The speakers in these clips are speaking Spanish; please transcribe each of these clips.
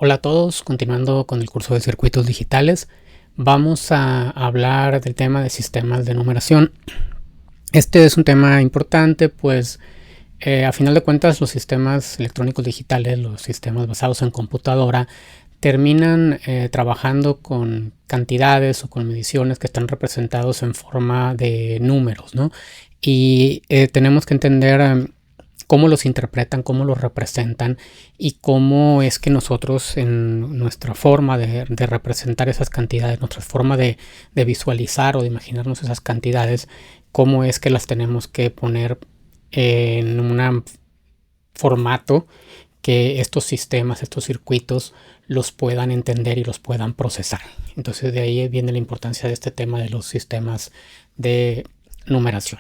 Hola a todos, continuando con el curso de circuitos digitales, vamos a hablar del tema de sistemas de numeración. Este es un tema importante, pues a final de cuentas los sistemas electrónicos digitales, los sistemas basados en computadora, terminan trabajando con cantidades o con mediciones que están representados en forma de números, ¿no? Y tenemos que entender cómo los interpretan, cómo los representan y cómo es que nosotros en nuestra forma de representar esas cantidades, nuestra forma de visualizar o de imaginarnos esas cantidades, cómo es que las tenemos que poner en un formato que estos sistemas, estos circuitos los puedan entender y los puedan procesar. Entonces de ahí viene la importancia de este tema de los sistemas de numeración.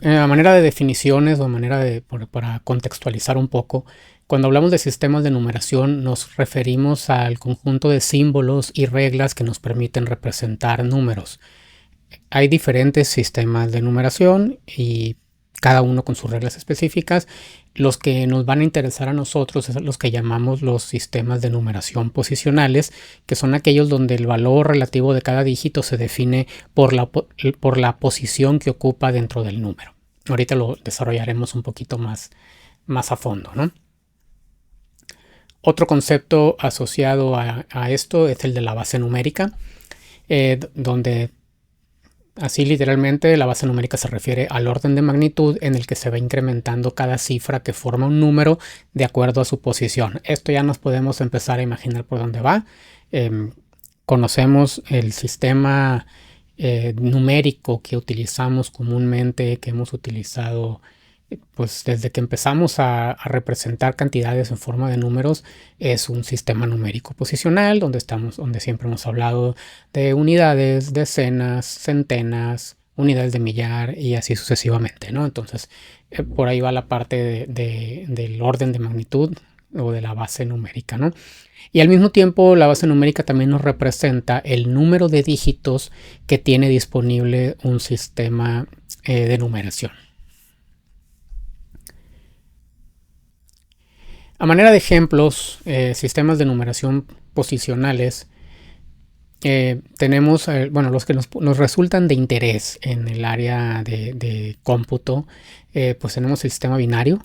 A manera de definiciones o a manera de para contextualizar un poco, cuando hablamos de sistemas de numeración nos referimos al conjunto de símbolos y reglas que nos permiten representar números. Hay diferentes sistemas de numeración y cada uno con sus reglas específicas. Los que nos van a interesar a nosotros son los que llamamos los sistemas de numeración posicionales, que son aquellos donde el valor relativo de cada dígito se define por la posición que ocupa dentro del número. Ahorita lo desarrollaremos un poquito más a fondo, ¿no? Otro concepto asociado a esto es el de la base numérica, donde así literalmente la base numérica se refiere al orden de magnitud en el que se va incrementando cada cifra que forma un número de acuerdo a su posición. Esto ya nos podemos empezar a imaginar por dónde va. Conocemos el sistema numérico que utilizamos comúnmente, que hemos utilizado pues desde que empezamos a representar cantidades en forma de números. Es un sistema numérico posicional donde siempre hemos hablado de unidades, decenas, centenas, unidades de millar y así sucesivamente, ¿no? Entonces por ahí va la parte del orden de magnitud o de la base numérica, ¿no? Y al mismo tiempo la base numérica también nos representa el número de dígitos que tiene disponible un sistema de numeración. A manera de ejemplos, sistemas de numeración posicionales, tenemos, los que nos resultan de interés en el área de cómputo, pues tenemos el sistema binario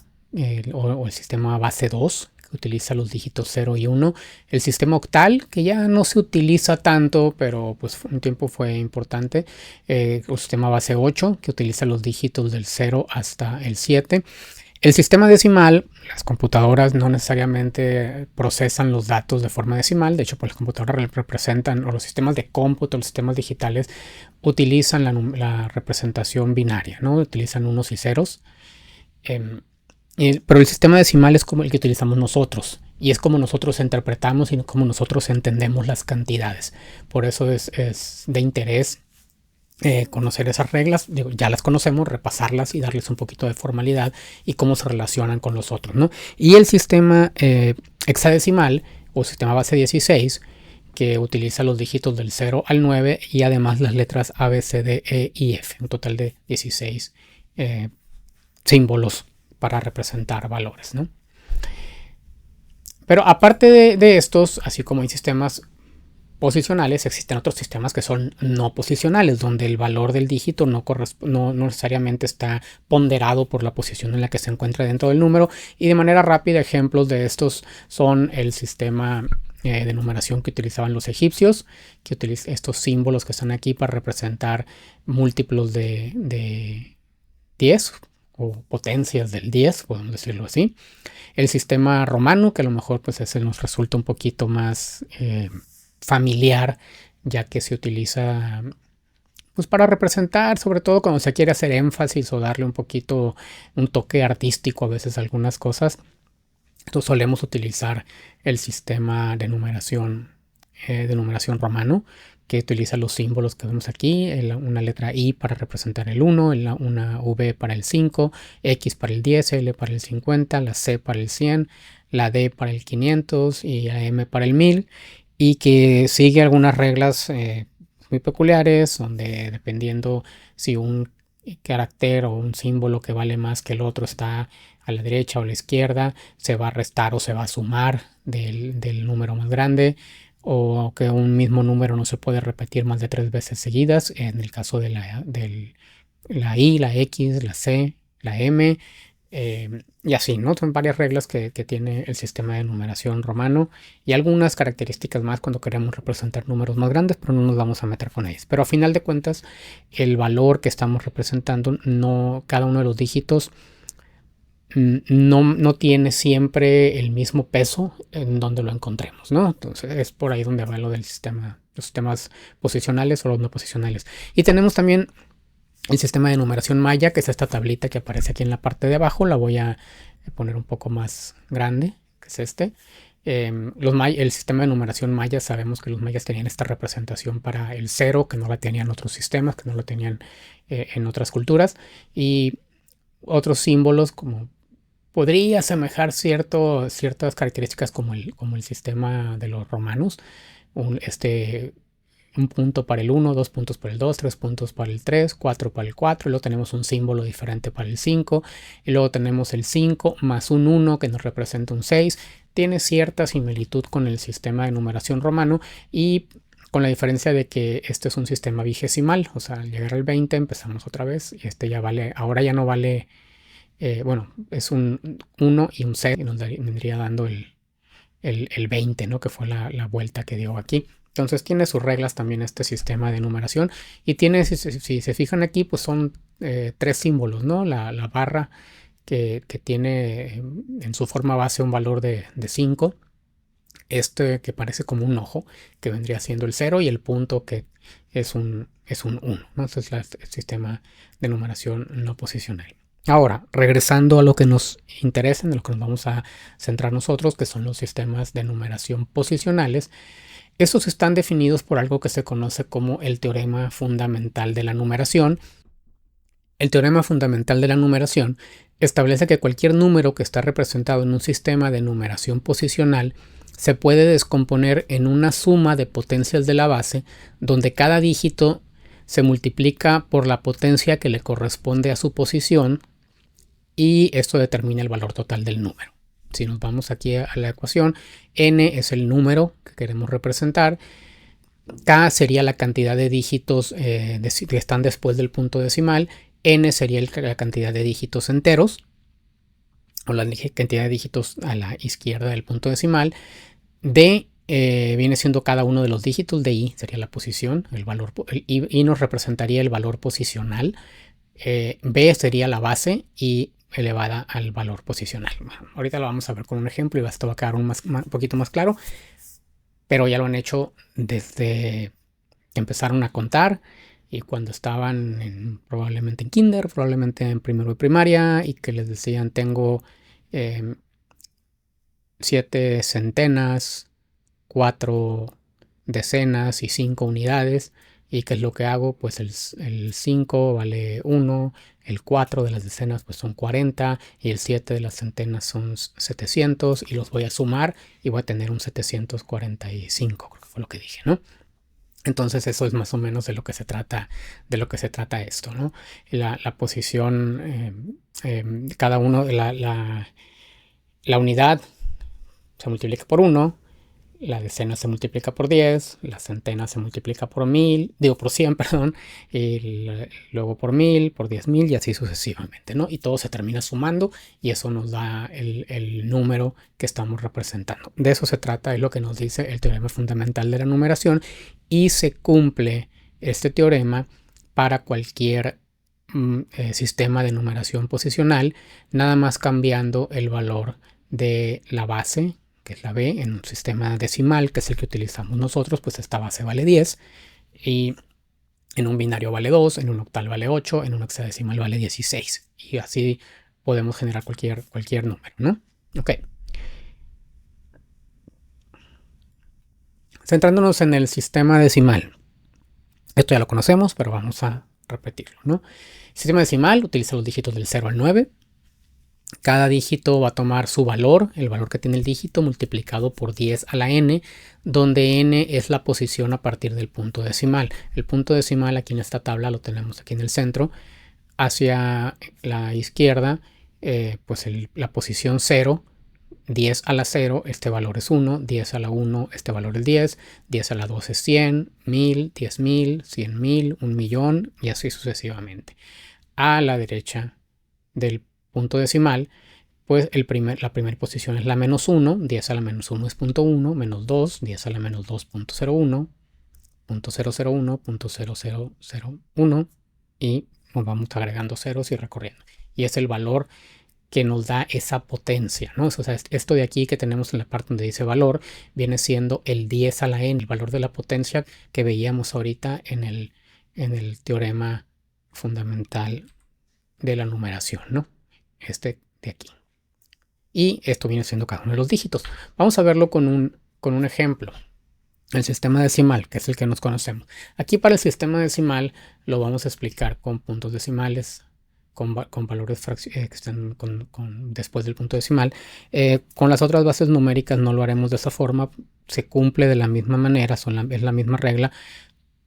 o el sistema base 2, que utiliza los dígitos 0 y 1, el sistema octal, que ya no se utiliza tanto, pero pues un tiempo fue importante, el sistema base 8, que utiliza los dígitos del 0 hasta el 7, el sistema decimal. Las computadoras no necesariamente procesan los datos de forma decimal. De hecho, pues las computadoras representan, o los sistemas de cómputo, los sistemas digitales, utilizan la representación binaria, ¿no? Utilizan unos y ceros. Pero el sistema decimal es como el que utilizamos nosotros. Y es como nosotros interpretamos y como nosotros entendemos las cantidades. Por eso es de interés conocer esas reglas. Digo, ya las conocemos, repasarlas y darles un poquito de formalidad y cómo se relacionan con los otros, ¿no? Y el sistema hexadecimal o sistema base 16, que utiliza los dígitos del 0 al 9 y además las letras A, B, C, D, E y F, un total de 16 símbolos para representar valores, ¿no? Pero aparte de estos, así como hay sistemas posicionales, existen otros sistemas que son no posicionales, donde el valor del dígito no necesariamente está ponderado por la posición en la que se encuentra dentro del número. Y de manera rápida, ejemplos de estos son el sistema de numeración que utilizaban los egipcios, que utiliza estos símbolos que están aquí para representar múltiplos de 10 o potencias del 10, podemos decirlo así. El sistema romano, que a lo mejor pues ese nos resulta un poquito más familiar, ya que se utiliza pues para representar, sobre todo cuando se quiere hacer énfasis o darle un poquito un toque artístico a veces a algunas cosas. Entonces solemos utilizar el sistema de numeración romano, que utiliza los símbolos que vemos aquí, una letra I para representar el 1, una V para el 5, X para el 10, L para el 50, la C para el 100, la D para el 500 y la M para el 1000, y que sigue algunas reglas muy peculiares, donde dependiendo si un carácter o un símbolo que vale más que el otro está a la derecha o a la izquierda, se va a restar o se va a sumar del número más grande, o que un mismo número no se puede repetir más de 3 veces seguidas, en el caso de la I, la X, la C, la M, y así, ¿no? Son varias reglas que tiene el sistema de numeración romano y algunas características más cuando queremos representar números más grandes, pero no nos vamos a meter con ellas. Pero a final de cuentas, el valor que estamos representando, no, cada uno de los dígitos no tiene siempre el mismo peso en donde lo encontremos, ¿no? Entonces es por ahí donde va lo del sistema, los sistemas posicionales o los no posicionales. Y tenemos también el sistema de numeración maya, que es esta tablita que aparece aquí en la parte de abajo. La voy a poner un poco más grande, que es este. El sistema de numeración maya, sabemos que los mayas tenían esta representación para el 0, que no la tenían otros sistemas, que no lo tenían en otras culturas. Y otros símbolos como podría asemejar ciertas características como el sistema de los romanos. Un punto para el 1, 2 puntos para el 2, 3 puntos para el 3, 4 para el 4, y luego tenemos un símbolo diferente para el 5, y luego tenemos el 5 más un 1 que nos representa un 6. Tiene cierta similitud con el sistema de numeración romano, y con la diferencia de que este es un sistema vigesimal, o sea, al llegar al 20 empezamos otra vez, y este ya vale, ahora ya no vale, bueno, es un 1 y un 6, y nos vendría dando el 20, ¿no? Que fue la vuelta que dio aquí. Entonces tiene sus reglas también este sistema de numeración, y tiene, si se fijan aquí, pues son 3 símbolos, ¿no? La barra que tiene en su forma base un valor de 5, este que parece como un ojo, que vendría siendo el 0, y el punto que es un 1, ¿no? Ese es el sistema de numeración no posicional. Ahora, regresando a lo que nos interesa, en lo que nos vamos a centrar nosotros, que son los sistemas de numeración posicionales. Estos están definidos por algo que se conoce como el teorema fundamental de la numeración. El teorema fundamental de la numeración establece que cualquier número que está representado en un sistema de numeración posicional se puede descomponer en una suma de potencias de la base, donde cada dígito se multiplica por la potencia que le corresponde a su posición, y esto determina el valor total del número. Si nos vamos aquí a la ecuación, n es el número que queremos representar, k sería la cantidad de dígitos que están después del punto decimal, n sería la cantidad de dígitos enteros, o la cantidad de dígitos a la izquierda del punto decimal, d viene siendo cada uno de los dígitos, de i sería la posición, el valor, i nos representaría el valor posicional, b sería la base y elevada al valor posicional. Bueno, ahorita lo vamos a ver con un ejemplo y esto va a quedar un poquito más claro, pero ya lo han hecho desde que empezaron a contar, y cuando estaban probablemente en kinder, probablemente en primero de primaria, y que les decían tengo 7 centenas, 4 decenas y 5 unidades. ¿Y qué es lo que hago? Pues el 5 vale 1, el 4 de las decenas pues son 40, y el 7 de las centenas son 700, y los voy a sumar y voy a tener un 745, creo que fue lo que dije, ¿no? Entonces eso es más o menos de lo que se trata esto, ¿no? La posición, cada uno, la unidad se multiplica por 1, la decena se multiplica por 10, la centena se multiplica por 100, perdón, y luego por 1000, por 10.000, y así sucesivamente, ¿no? Y todo se termina sumando, y eso nos da el número que estamos representando. De eso se trata, es lo que nos dice el teorema fundamental de la numeración, y se cumple este teorema para cualquier sistema de numeración posicional, nada más cambiando el valor de la base, que es la b, en un sistema decimal, que es el que utilizamos nosotros, pues esta base vale 10, y en un binario vale 2, en un octal vale 8, en un hexadecimal vale 16, y así podemos generar cualquier número, ¿no? Ok. Centrándonos en el sistema decimal. Esto ya lo conocemos, pero vamos a repetirlo, ¿no? El sistema decimal utiliza los dígitos del 0 al 9. Cada dígito va a tomar su valor, el valor que tiene el dígito, multiplicado por 10 a la n, donde n es la posición a partir del punto decimal. El punto decimal aquí en esta tabla lo tenemos aquí en el centro. Hacia la izquierda pues la posición 0, 10 a la 0, este valor es 1, 10 a la 1, este valor es 10, 10 a la 2 es 100, 1000, 10.000, 100.000, 1.000.000 y así sucesivamente. A la derecha del punto decimal, pues la primera posición es la menos 1, 10 a la menos 1 es 0.1, menos 2, 10 a la menos 2, 0.01, 0.001, 0.0001 y nos vamos agregando ceros y recorriendo. Y es el valor que nos da esa potencia, ¿no? O sea, esto de aquí que tenemos en la parte donde dice valor viene siendo el 10 a la n, el valor de la potencia que veíamos ahorita en el teorema fundamental de la numeración, ¿no? Este de aquí. Y esto viene siendo cada uno de los dígitos. Vamos a verlo con un ejemplo. El sistema decimal, que es el que nos conocemos. Aquí para el sistema decimal lo vamos a explicar con puntos decimales, con valores que están después del punto decimal. Con las otras bases numéricas no lo haremos de esa forma. Se cumple de la misma manera, es la misma regla.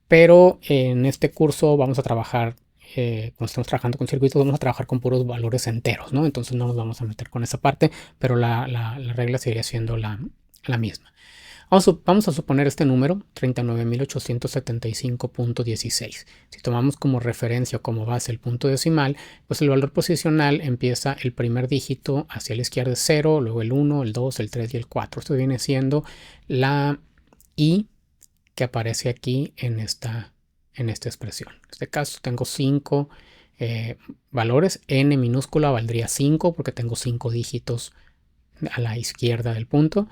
Pero en este curso vamos a trabajar, cuando estamos trabajando con circuitos, vamos a trabajar con puros valores enteros, ¿no? Entonces no nos vamos a meter con esa parte, pero la regla seguiría siendo la misma. Vamos a suponer este número, 39.875.16. Si tomamos como referencia o como base el punto decimal, pues el valor posicional empieza el primer dígito hacia la izquierda es 0, luego el 1, el 2, el 3 y el 4. Esto viene siendo la I que aparece aquí en esta expresión. En este caso tengo 5 valores. N minúscula valdría 5 porque tengo 5 dígitos a la izquierda del punto.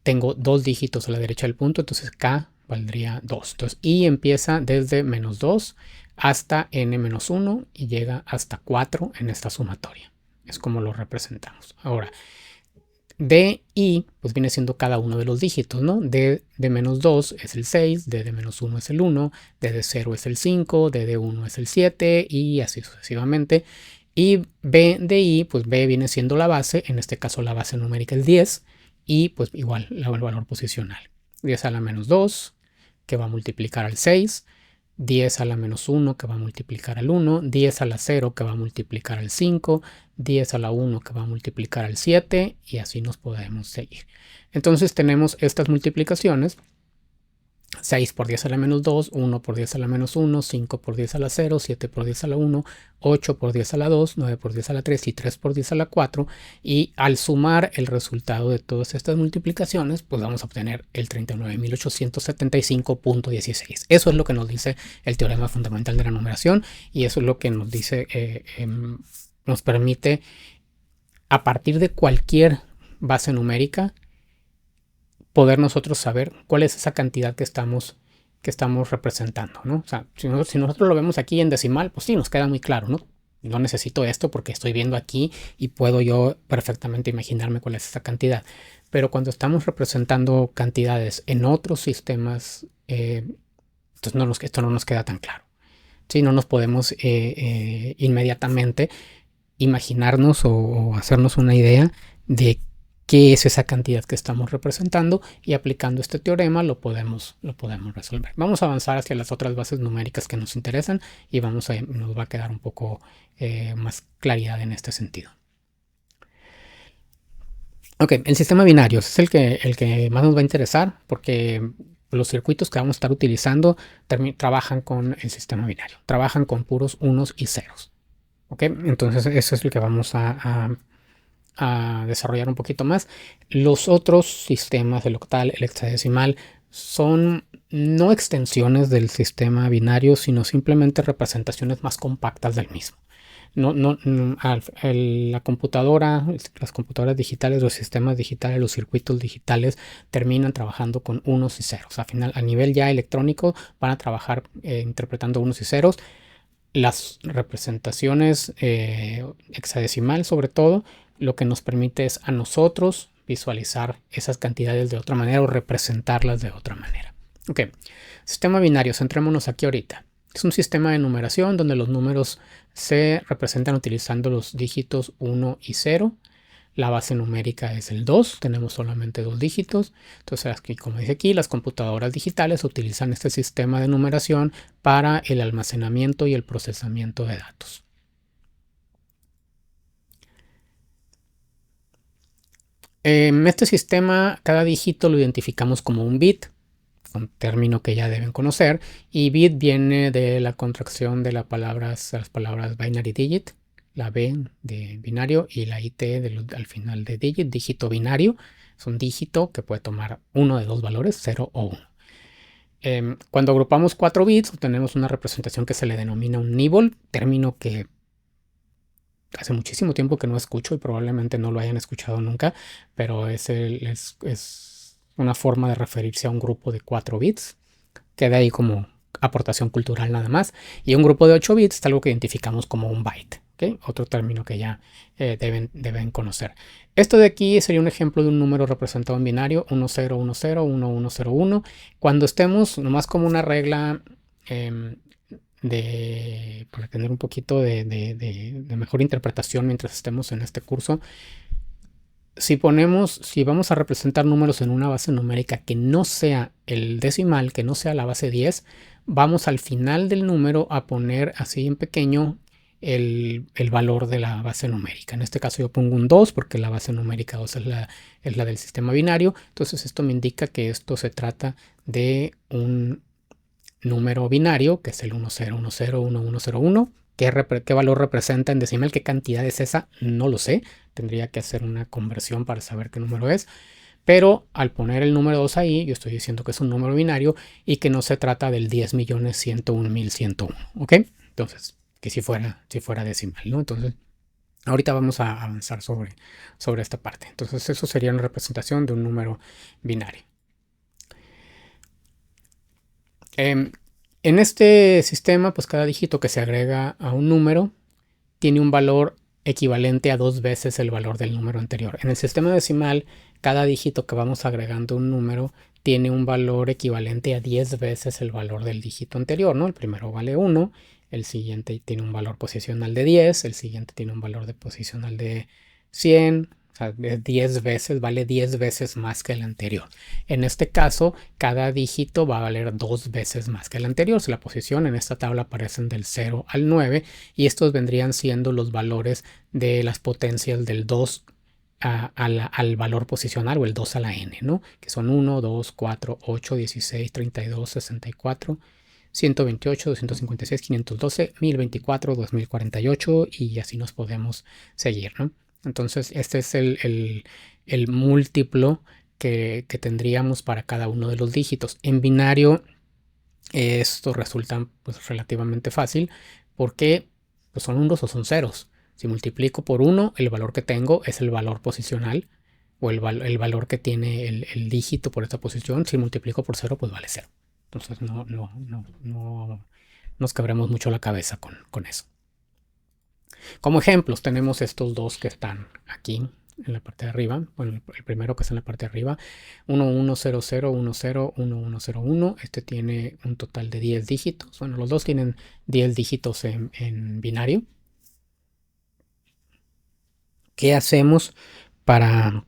Tengo 2 dígitos a la derecha del punto, entonces K valdría 2. Entonces I empieza desde menos 2 hasta N menos 1 y llega hasta 4 en esta sumatoria. Es como lo representamos. Ahora, D, I, pues viene siendo cada uno de los dígitos, ¿no? D de menos 2 es el 6, D de menos 1 es el 1, D de 0 es el 5, D de 1 es el 7 y así sucesivamente. Y B de I, pues B viene siendo la base, en este caso la base numérica es 10 y pues igual el valor posicional. 10 a la menos 2 que va a multiplicar al 6, 10 a la menos 1 que va a multiplicar al 1, 10 a la 0 que va a multiplicar al 5, 10 a la 1 que va a multiplicar al 7 y así nos podemos seguir. Entonces tenemos estas multiplicaciones. 6 por 10 a la menos 2, 1 por 10 a la menos 1, 5 por 10 a la 0, 7 por 10 a la 1, 8 por 10 a la 2, 9 por 10 a la 3 y 3 por 10 a la 4. Y al sumar el resultado de todas estas multiplicaciones, pues vamos a obtener el 39.875.16. Eso es lo que nos dice el teorema fundamental de la numeración y eso es lo que nos dice, nos permite, a partir de cualquier base numérica, poder nosotros saber cuál es esa cantidad que estamos representando, ¿no? O sea, si nosotros lo vemos aquí en decimal, pues sí, nos queda muy claro, ¿no? No necesito esto porque estoy viendo aquí y puedo yo perfectamente imaginarme cuál es esa cantidad. Pero cuando estamos representando cantidades en otros sistemas, entonces esto no nos queda tan claro. Sí, no nos podemos inmediatamente imaginarnos o hacernos una idea de qué es esa cantidad que estamos representando y aplicando este teorema lo podemos resolver. Vamos a avanzar hacia las otras bases numéricas que nos interesan y nos va a quedar un poco más claridad en este sentido. Ok, el sistema binario es el que más nos va a interesar porque los circuitos que vamos a estar utilizando trabajan con el sistema binario, trabajan con puros unos y ceros. Ok, entonces eso es lo que vamos a desarrollar un poquito más. Los otros sistemas, el octal, el hexadecimal, son no extensiones del sistema binario, sino simplemente representaciones más compactas del mismo. La computadora, las computadoras digitales, los sistemas digitales, los circuitos digitales terminan trabajando con unos y ceros. Al final, a nivel ya electrónico, van a trabajar interpretando unos y ceros. Las representaciones hexadecimal, sobre todo, lo que nos permite es a nosotros visualizar esas cantidades de otra manera o representarlas de otra manera. Ok, sistema binario, centrémonos aquí ahorita. Es un sistema de numeración donde los números se representan utilizando los dígitos 1 y 0. La base numérica es el 2, tenemos solamente 2 dígitos. Entonces, aquí, como dice aquí, las computadoras digitales utilizan este sistema de numeración para el almacenamiento y el procesamiento de datos. En este sistema, cada dígito lo identificamos como un bit, un término que ya deben conocer, y bit viene de la contracción de las palabras binary digit, la B de binario y la IT al final de digit, dígito binario. Es un dígito que puede tomar uno de dos valores, 0 o 1. Cuando agrupamos 4 bits, obtenemos una representación que se le denomina un nibble, término que hace muchísimo tiempo que no escucho y probablemente no lo hayan escuchado nunca, pero es una forma de referirse a un grupo de 4 bits, queda ahí como aportación cultural nada más, y un grupo de 8 bits es algo que identificamos como un byte, ¿okay? Otro término que ya deben conocer. Esto de aquí sería un ejemplo de un número representado en binario, 1010, 1101. Cuando estemos, nomás como una regla para tener un poquito de mejor interpretación mientras estemos en este curso, si vamos a representar números en una base numérica que no sea el decimal, que no sea la base 10, vamos al final del número a poner así en pequeño el valor de la base numérica. En este caso yo pongo un 2 porque la base numérica 2 es la del sistema binario. Entonces esto me indica que esto se trata de un número binario, que es el 10101101. ¿Qué valor representa en decimal? ¿Qué cantidad es esa? No lo sé. Tendría que hacer una conversión para saber qué número es. Pero al poner el número 2 ahí, yo estoy diciendo que es un número binario y que no se trata del 10.101.101. ¿Ok? Entonces, que si fuera decimal, ¿no? Entonces, ahorita vamos a avanzar sobre esta parte. Entonces, eso sería una representación de un número binario. En este sistema, pues cada dígito que se agrega a un número tiene un valor equivalente a 2 veces el valor del número anterior. En el sistema decimal, cada dígito que vamos agregando a un número tiene un valor equivalente a 10 veces el valor del dígito anterior, ¿no? El primero vale 1, el siguiente tiene un valor posicional de 10, el siguiente tiene un valor de posicional de 100, o sea, 10 veces, vale 10 veces más que el anterior. En este caso, cada dígito va a valer 2 veces más que el anterior. Si la posición en esta tabla aparecen del 0 al 9 y estos vendrían siendo los valores de las potencias del 2 al valor posicional o el 2 a la n, ¿no? Que son 1, 2, 4, 8, 16, 32, 64, 128, 256, 512, 1024, 2048 y así nos podemos seguir, ¿no? Entonces, este es el múltiplo que tendríamos para cada uno de los dígitos. En binario, esto resulta pues, relativamente fácil porque pues, son unos o son ceros. Si multiplico por 1, el valor que tengo es el valor posicional o el valor que tiene el dígito por esta posición. Si multiplico por 0, pues vale 0. Entonces no nos quebremos mucho la cabeza con eso. Como ejemplos tenemos estos dos que están aquí en la parte de arriba. Bueno, el primero que está en la parte de arriba, 1100101101. Este tiene un total de 10 dígitos. Bueno, los dos tienen 10 dígitos en binario. ¿Qué hacemos para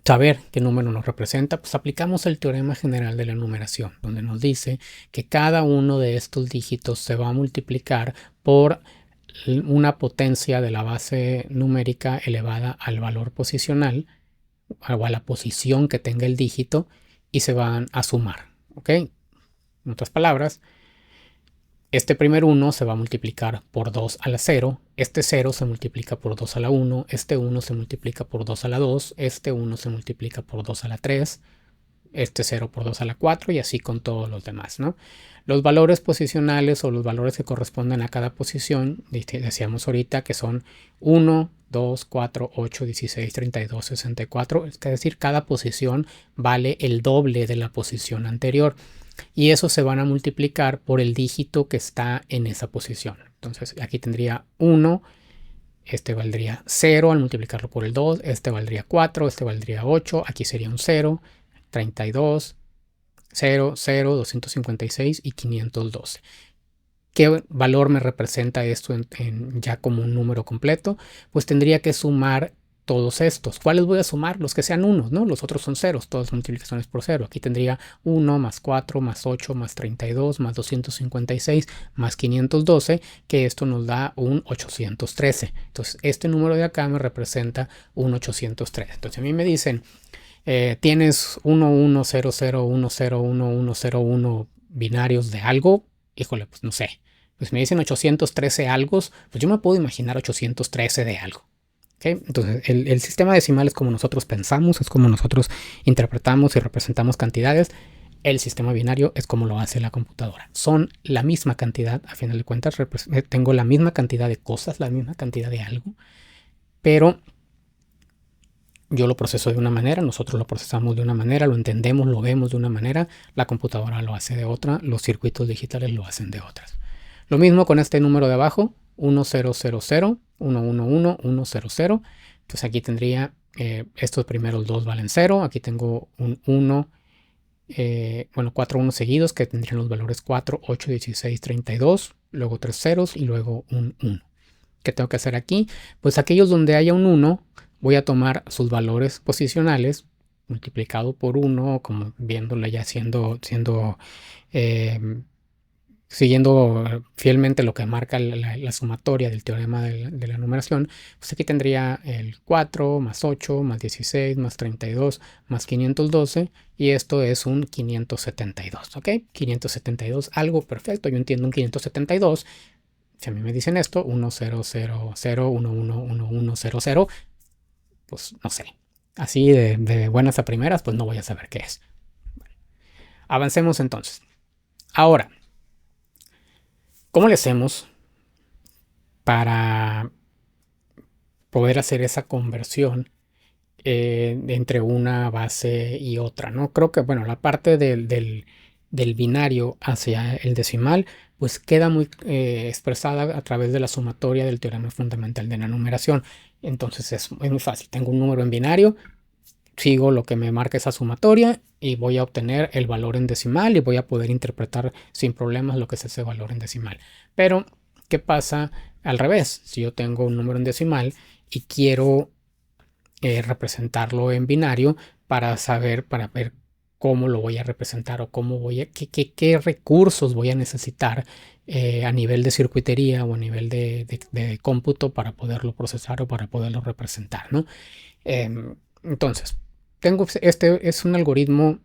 saber qué número nos representa? Pues aplicamos el teorema general de la numeración, donde nos dice que cada uno de estos dígitos se va a multiplicar por una potencia de la base numérica elevada al valor posicional o a la posición que tenga el dígito y se van a sumar, ¿ok? En otras palabras, este primer 1 se va a multiplicar por 2 a la 0, este 0 se multiplica por 2 a la 1, este 1 se multiplica por 2 a la 2, este 1 se multiplica por 2 a la 3, este 0 por 2 a la 4 y así con todos los demás, ¿no? Los valores posicionales o los valores que corresponden a cada posición, decíamos ahorita que son 1, 2, 4, 8, 16, 32, 64, es decir, cada posición vale el doble de la posición anterior y eso se van a multiplicar por el dígito que está en esa posición. Entonces aquí tendría 1, este valdría 0 al multiplicarlo por el 2, este valdría 4, este valdría 8, aquí sería un 0, 32, 0, 0, 256 y 512. ¿Qué valor me representa esto ya como un número completo? Pues tendría que sumar todos estos. ¿Cuáles voy a sumar? Los que sean unos, ¿no? Los otros son ceros, todas multiplicaciones por cero. Aquí tendría 1 más 4 más 8 más 32 más 256 más 512, que esto nos da un 813. Entonces, este número de acá me representa un 813. Entonces, a mí me dicen, tienes 1, 1, 0, 0, 1, 0, 1, 1, 0, 1 binarios de algo. Híjole, pues no sé. Pues me dicen 813 algo, pues yo me puedo imaginar 813 de algo. ¿Okay? Entonces, el sistema decimal es como nosotros pensamos, es como nosotros interpretamos y representamos cantidades. El sistema binario es como lo hace la computadora. Son la misma cantidad, a final de cuentas, tengo la misma cantidad de cosas, la misma cantidad de algo, pero yo lo proceso de una manera, nosotros lo procesamos de una manera, lo entendemos, lo vemos de una manera, la computadora lo hace de otra, los circuitos digitales lo hacen de otras. Lo mismo con este número de abajo, 1000, 111, 100. Entonces aquí tendría estos primeros dos valen 0. Aquí tengo un 1, 4 unos seguidos que tendrían los valores 4, 8, 16, 32. Luego 3 ceros y luego un 1. ¿Qué tengo que hacer aquí? Pues aquellos donde haya un 1, voy a tomar sus valores posicionales multiplicado por 1, como viéndole ya siendo siguiendo fielmente lo que marca la sumatoria del teorema de la numeración, pues aquí tendría el 4 más 8 más 16 más 32 más 512 y esto es un 572, ¿ok? 572, algo perfecto, yo entiendo un 572. Si a mí me dicen esto, 1000111100, pues no sé. Así de buenas a primeras, pues no voy a saber qué es. Avancemos entonces. Ahora, ¿cómo le hacemos para poder hacer esa conversión entre una base y otra, ¿no? Creo que, bueno, la parte del binario hacia el decimal, pues queda muy expresada a través de la sumatoria del teorema fundamental de la numeración. Entonces es muy fácil. Tengo un número en binario, sigo lo que me marca esa sumatoria y voy a obtener el valor en decimal y voy a poder interpretar sin problemas lo que es ese valor en decimal. Pero, ¿qué pasa al revés? Si yo tengo un número en decimal y quiero representarlo en binario para ver cómo lo voy a representar o qué recursos voy a necesitar a nivel de circuitería o a nivel de cómputo para poderlo procesar o para poderlo representar, ¿no? Entonces, este es un algoritmo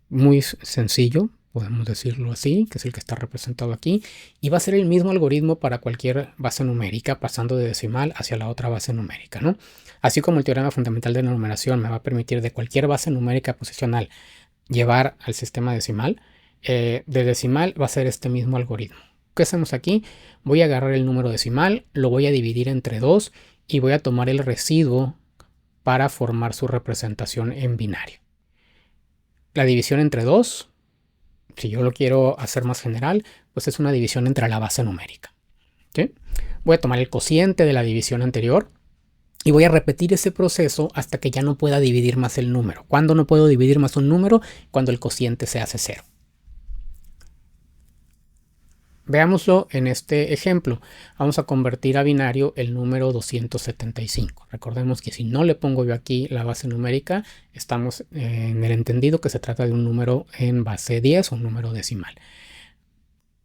muy sencillo, podemos decirlo así, que es el que está representado aquí, y va a ser el mismo algoritmo para cualquier base numérica, pasando de decimal hacia la otra base numérica, ¿no? Así como el teorema fundamental de la numeración me va a permitir de cualquier base numérica posicional llevar al sistema decimal, de decimal va a ser este mismo algoritmo. ¿Qué hacemos aquí? Voy a agarrar el número decimal, lo voy a dividir entre 2 y voy a tomar el residuo para formar su representación en binario. La división entre 2, si yo lo quiero hacer más general, pues es una división entre la base numérica. ¿Sí? Voy a tomar el cociente de la división anterior y voy a repetir ese proceso hasta que ya no pueda dividir más el número. ¿Cuándo no puedo dividir más un número? Cuando el cociente se hace 0. Veámoslo en este ejemplo. Vamos a convertir a binario el número 275. Recordemos que si no le pongo yo aquí la base numérica, estamos en el entendido que se trata de un número en base 10 o un número decimal.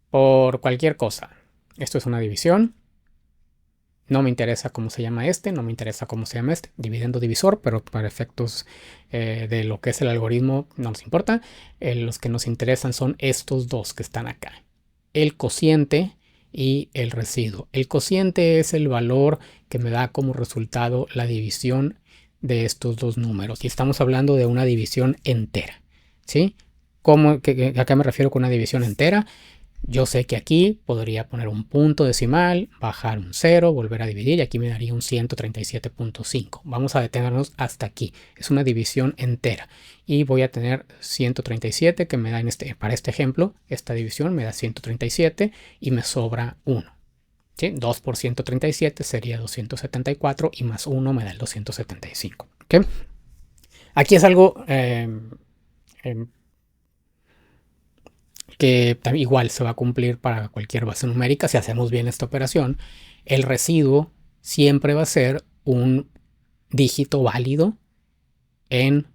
Por cualquier cosa. Esto es una división. No me interesa cómo se llama este, no me interesa cómo se llama este. Dividendo divisor, pero para efectos de lo que es el algoritmo no nos importa. Los que nos interesan son estos dos que están acá. El cociente y el residuo. El cociente es el valor que me da como resultado la división de estos dos números. Y estamos hablando de una división entera. ¿Sí? ¿A qué me refiero con una división entera? Yo sé que aquí podría poner un punto decimal, bajar un 0, volver a dividir y aquí me daría un 137.5. Vamos a detenernos hasta aquí. Es una división entera. Y voy a tener 137 que me da para este ejemplo, esta división me da 137 y me sobra 1. ¿Sí? 2 por 137 sería 274 y más 1 me da el 275. ¿Okay? Aquí es algo que igual se va a cumplir para cualquier base numérica si hacemos bien esta operación. El residuo siempre va a ser un dígito válido en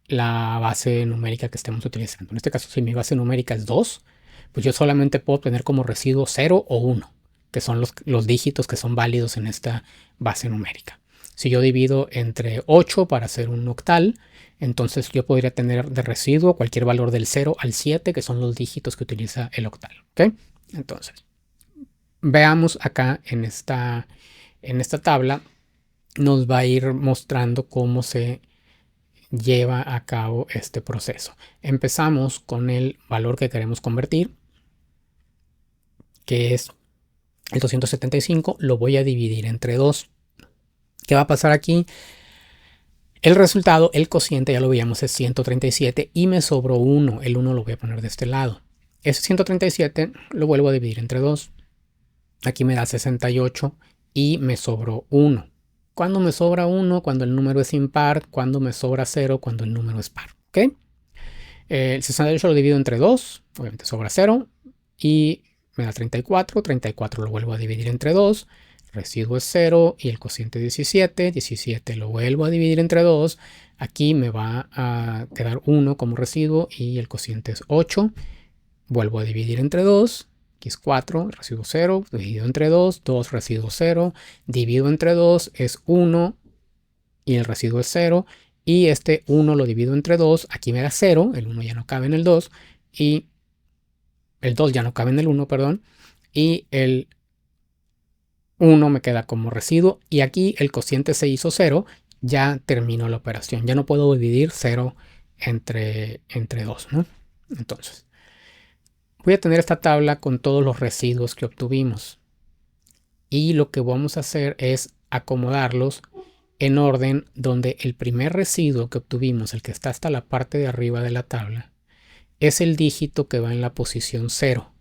la base numérica que estemos utilizando. En este caso, si mi base numérica es 2, pues yo solamente puedo tener como residuo 0 o 1, que son los dígitos que son válidos en esta base numérica. Si yo divido entre 8 para hacer un octal, entonces yo podría tener de residuo cualquier valor del 0 al 7, que son los dígitos que utiliza el octal. ¿Ok? Entonces, veamos acá en esta tabla, nos va a ir mostrando cómo se lleva a cabo este proceso. Empezamos con el valor que queremos convertir, que es el 275. Lo voy a dividir entre 2. ¿Qué va a pasar aquí? El resultado, el cociente, ya lo veíamos, es 137 y me sobró 1. El 1 lo voy a poner de este lado. Ese 137 lo vuelvo a dividir entre 2. Aquí me da 68 y me sobró 1. ¿Cuándo me sobra 1? Cuando el número es impar. Cuando me sobra 0, cuando el número es par. ¿Ok? El 68 lo divido entre 2. Obviamente sobra 0. Y me da 34. 34 lo vuelvo a dividir entre 2. El residuo es 0 y el cociente 17. 17 lo vuelvo a dividir entre 2. Aquí me va a quedar 1 como residuo y el cociente es 8. Vuelvo a dividir entre 2. Aquí es 4, residuo 0, dividido entre 2, 2 residuo 0, divido entre 2 es 1 y el residuo es 0. Y este 1 lo divido entre 2, aquí me da 0, el 1 ya no cabe en el 2 y el 2 ya no cabe en el 1, perdón, y el 1 me queda como residuo y aquí el cociente se hizo 0, ya terminó la operación, ya no puedo dividir 0 entre 2, ¿no? Entonces, voy a tener esta tabla con todos los residuos que obtuvimos y lo que vamos a hacer es acomodarlos en orden donde el primer residuo que obtuvimos, el que está hasta la parte de arriba de la tabla, es el dígito que va en la posición 0.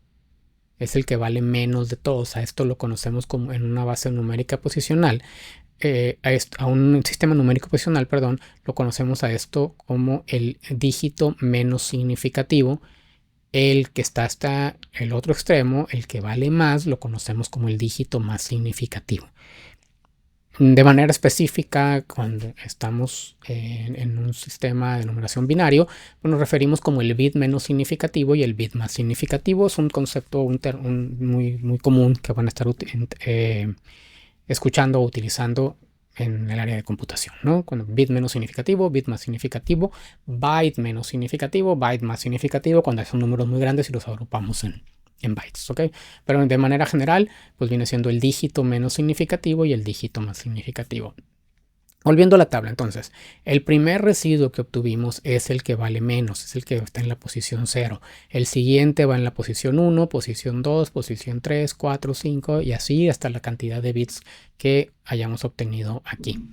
Es el que vale menos de todos. A esto lo conocemos como en una base numérica posicional. A un sistema numérico posicional, perdón, lo conocemos a esto como el dígito menos significativo. El que está hasta el otro extremo, el que vale más, lo conocemos como el dígito más significativo. De manera específica, cuando estamos en un sistema de numeración binario, pues nos referimos como el bit menos significativo y el bit más significativo. Es un concepto muy común que van a estar escuchando o utilizando en el área de computación, ¿no? Cuando bit menos significativo, bit más significativo, byte menos significativo, byte más significativo, cuando son números muy grandes y los agrupamos en bytes, ¿ok? Pero de manera general, pues viene siendo el dígito menos significativo y el dígito más significativo. Volviendo a la tabla, entonces, el primer residuo que obtuvimos es el que vale menos, es el que está en la posición 0. El siguiente va en la posición 1, posición 2, posición 3, 4, 5 y así hasta la cantidad de bits que hayamos obtenido aquí.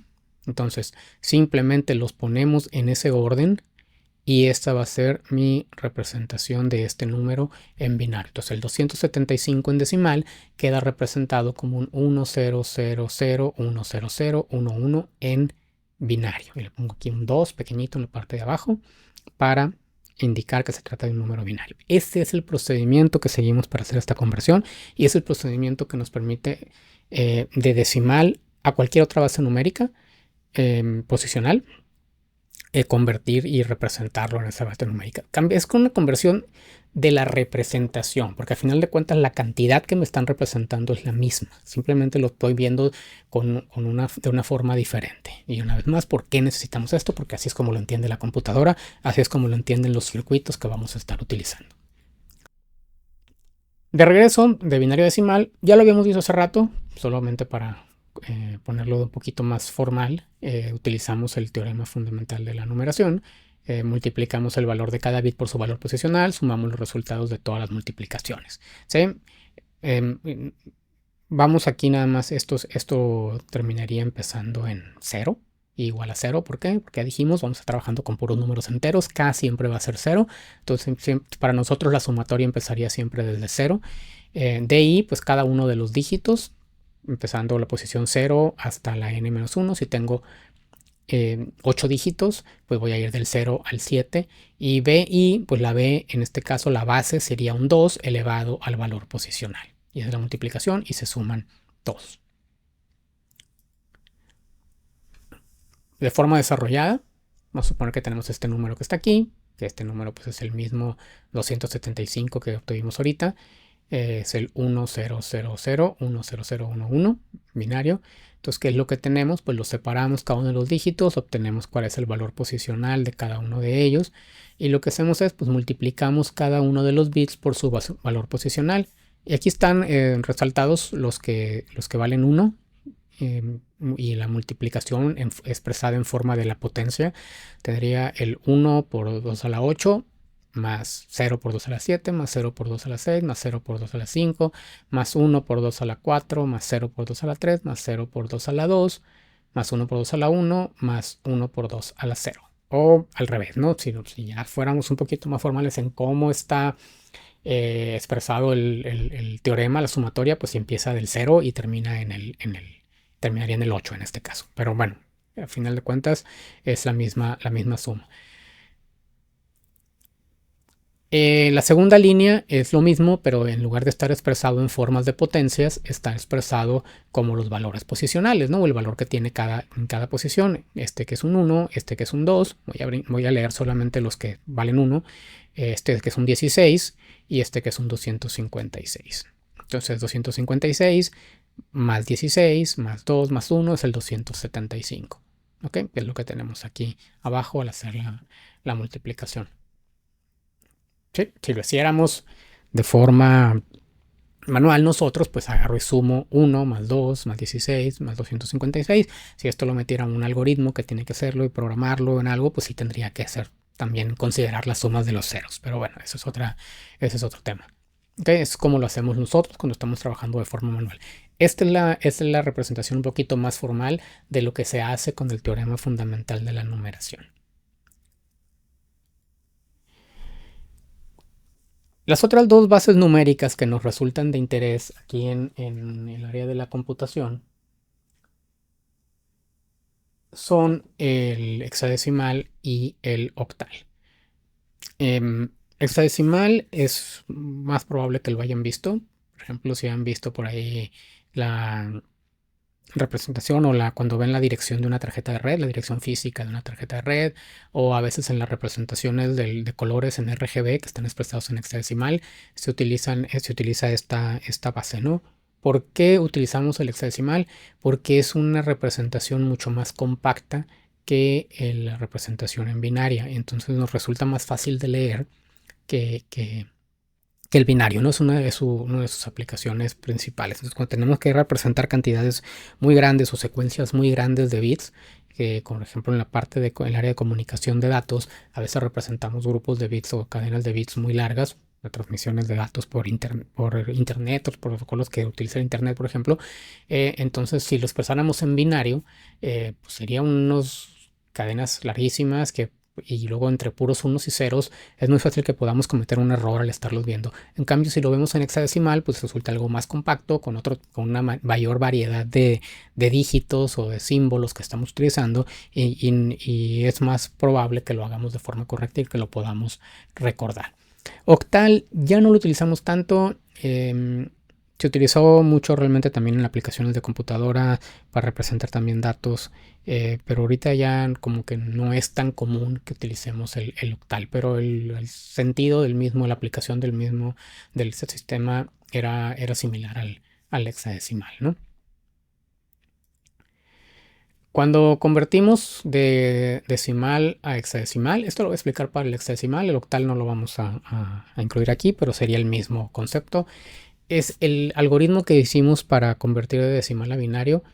Entonces, simplemente los ponemos en ese orden y esta va a ser mi representación de este número en binario. Entonces, el 275 en decimal queda representado como un 1000100111 en binario. Y le pongo aquí un 2 pequeñito en la parte de abajo para indicar que se trata de un número binario. Este es el procedimiento que seguimos para hacer esta conversión y es el procedimiento que nos permite de decimal a cualquier otra base numérica posicional convertir y representarlo en esa base numérica. Es con una conversión de la representación, porque al final de cuentas la cantidad que me están representando es la misma. Simplemente lo estoy viendo de una forma diferente. Y una vez más, ¿por qué necesitamos esto? Porque así es como lo entiende la computadora, así es como lo entienden los circuitos que vamos a estar utilizando. De regreso de binario decimal, ya lo habíamos visto hace rato, solamente para ponerlo un poquito más formal, utilizamos el teorema fundamental de la numeración. Multiplicamos el valor de cada bit por su valor posicional, sumamos los resultados de todas las multiplicaciones, ¿sí? Vamos aquí nada más, esto terminaría empezando en 0, igual a 0. ¿Por qué? Porque ya dijimos, vamos a estar trabajando con puros números enteros, K siempre va a ser 0, entonces para nosotros la sumatoria empezaría siempre desde 0. De ahí, pues cada uno de los dígitos, empezando la posición 0 hasta la n-1, si tengo 8 dígitos, pues voy a ir del 0 al 7 y BI, pues la B, en este caso la base sería un 2 elevado al valor posicional. Y esa es la multiplicación y se suman 2. de forma desarrollada, vamos a suponer que tenemos este número que está aquí, que este número pues es el mismo 275 que obtuvimos ahorita, es el 1000 binario. Entonces, ¿qué es lo que tenemos? Pues lo separamos cada uno de los dígitos, obtenemos cuál es el valor posicional de cada uno de ellos, y lo que hacemos es pues multiplicamos cada uno de los bits por su valor posicional. Y aquí están resaltados los que valen 1, y la multiplicación expresada en forma de la potencia tendría el 1 por 2 a la 8 más 0 por 2 a la 7 más 0 por 2 a la 6 más 0 por 2 a la 5 más 1 por 2 a la 4 más 0 por 2 a la 3 más 0 por 2 a la 2 más 1 por 2 a la 1 más 1 por 2 a la 0. O al revés, ¿no? Si ya fuéramos un poquito más formales en cómo está expresado el teorema, la sumatoria, pues empieza del 0 y terminaría en el 8 en este caso. Pero bueno, al final de cuentas es la misma suma. La segunda línea es lo mismo, pero en lugar de estar expresado en formas de potencias, está expresado como los valores posicionales, ¿no? O el valor que tiene en cada posición. Este que es un 1, este que es un 2. Voy a leer solamente los que valen 1. Este que es un 16 y este que es un 256. Entonces 256 más 16 más 2 más 1 es el 275. ¿Ok? Es lo que tenemos aquí abajo al hacer la multiplicación. Sí, si lo hiciéramos de forma manual nosotros, pues agarro y sumo 1 más 2 más 16 más 256. Si esto lo metiera en un algoritmo que tiene que hacerlo y programarlo en algo, pues sí tendría que hacer también considerar las sumas de los ceros. Pero bueno, ese es otro tema. Okay, es como lo hacemos nosotros cuando estamos trabajando de forma manual. Esta es la representación un poquito más formal de lo que se hace con el teorema fundamental de la numeración. Las otras dos bases numéricas que nos resultan de interés aquí en el área de la computación son el hexadecimal y el octal. Hexadecimal es más probable que lo hayan visto. Por ejemplo, si han visto por ahí la representación o cuando ven la dirección de una tarjeta de red, la dirección física de una tarjeta de red, o a veces en las representaciones de colores en RGB que están expresados en hexadecimal, se utiliza esta base, ¿no? ¿Por qué utilizamos el hexadecimal? Porque es una representación mucho más compacta que la representación en binaria, entonces nos resulta más fácil de leer que el binario, ¿no? Es una de sus aplicaciones principales. Entonces, cuando tenemos que representar cantidades muy grandes o secuencias muy grandes de bits, que por ejemplo en la parte el área de comunicación de datos, a veces representamos grupos de bits o cadenas de bits muy largas, de transmisiones de datos por internet, los protocolos que utiliza el internet, por ejemplo. Entonces, si lo expresáramos en binario, pues serían unas cadenas larguísimas y luego entre puros unos y ceros es muy fácil que podamos cometer un error al estarlos viendo. En cambio, si lo vemos en hexadecimal, pues resulta algo más compacto, con una mayor variedad de dígitos o de símbolos que estamos utilizando, y es más probable que lo hagamos de forma correcta y que lo podamos recordar. Octal ya no lo utilizamos tanto. Se utilizó mucho realmente también en aplicaciones de computadora para representar también datos, pero ahorita ya como que no es tan común que utilicemos el octal, pero el sentido del mismo, la aplicación del sistema era similar al hexadecimal, ¿no? Cuando convertimos de decimal a hexadecimal, esto lo voy a explicar para el hexadecimal, el octal no lo vamos a incluir aquí, pero sería el mismo concepto. Es el algoritmo que hicimos para convertir de decimal a binario.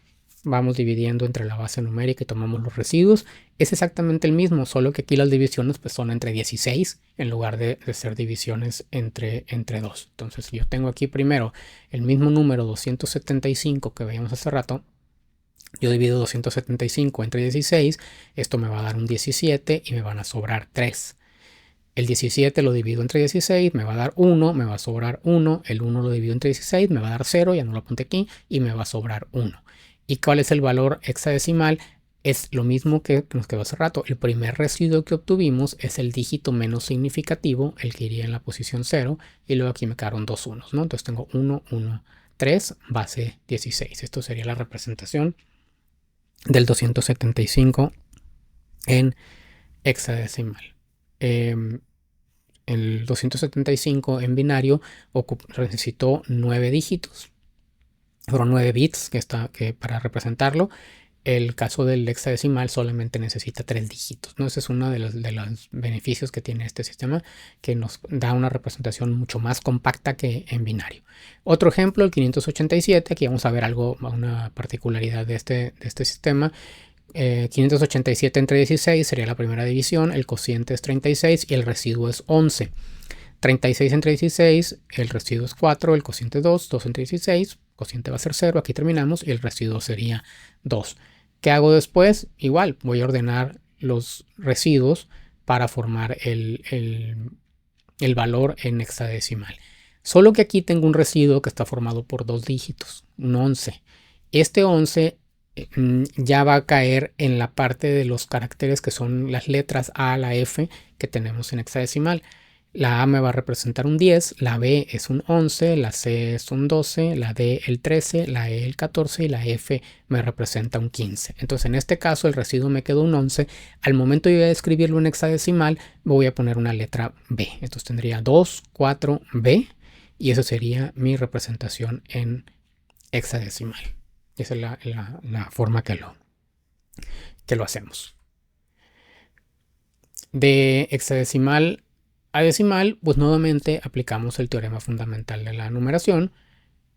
Vamos dividiendo entre la base numérica y tomamos los residuos. Es exactamente el mismo, solo que aquí las divisiones pues, son entre 16 en lugar de ser divisiones entre 2. Entonces, si yo tengo aquí primero el mismo número 275 que veíamos hace rato, yo divido 275 entre 16, esto me va a dar un 17 y me van a sobrar 3. El 17 lo divido entre 16, me va a dar 1, me va a sobrar 1. El 1 lo divido entre 16, me va a dar 0, ya no lo apunté aquí, y me va a sobrar 1. ¿Y cuál es el valor hexadecimal? Es lo mismo que nos quedó hace rato. El primer residuo que obtuvimos es el dígito menos significativo, el que iría en la posición 0, y luego aquí me quedaron dos unos, ¿no? Entonces tengo 1, 1, 3, base 16. Esto sería la representación del 275 en hexadecimal. El 275 en binario necesitó 9 dígitos. Fueron 9 bits que para representarlo. El caso del hexadecimal solamente necesita 3 dígitos, ¿no? Ese es uno de los beneficios que tiene este sistema, que nos da una representación mucho más compacta que en binario. Otro ejemplo, el 587, aquí vamos a ver una particularidad de este sistema. 587 entre 16 sería la primera división, el cociente es 36 y el residuo es 11. 36 entre 16, el residuo es 4, el cociente 2, 2 entre 16, cociente va a ser 0, aquí terminamos y el residuo sería 2. ¿Qué hago después? Igual, voy a ordenar los residuos para formar el valor en hexadecimal. Solo que aquí tengo un residuo que está formado por 2 dígitos, un 11. Este 11 ya va a caer en la parte de los caracteres que son las letras A a la F que tenemos en hexadecimal. La A me va a representar un 10, la B es un 11, la C es un 12, la D el 13, la E el 14 y la F me representa un 15. Entonces en este caso el residuo me quedó un 11. Al momento de escribirlo en hexadecimal voy a poner una letra B. Entonces tendría 2, 4, B y eso sería mi representación en hexadecimal. Esa es la forma que lo hacemos. De hexadecimal a decimal, pues nuevamente aplicamos el teorema fundamental de la numeración.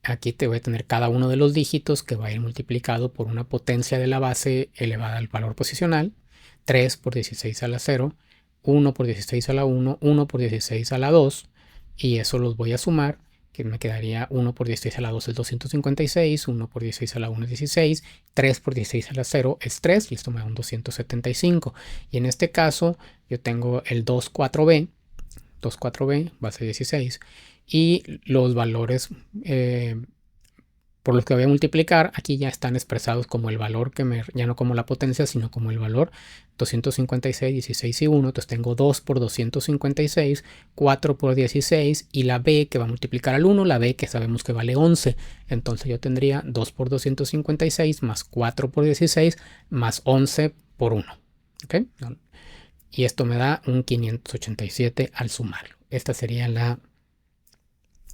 Aquí te voy a tener cada uno de los dígitos que va a ir multiplicado por una potencia de la base elevada al valor posicional. 3 por 16 a la 0, 1 por 16 a la 1, 1 por 16 a la 2. Y eso los voy a sumar, que me quedaría 1 por 16 a la 2 es 256, 1 por 16 a la 1 es 16, 3 por 16 a la 0 es 3, y esto me da un 275. Y en este caso yo tengo el 24b, 24b, base 16, y los valores por los que voy a multiplicar aquí ya están expresados como el valor ya no como la potencia, sino como el valor 256, 16 y 1. Entonces tengo 2 por 256, 4 por 16 y la b que va a multiplicar al 1, la b que sabemos que vale 11. Entonces yo tendría 2 por 256 más 4 por 16 más 11 por 1. ¿Ok? Y esto me da un 587 al sumarlo. Esta sería la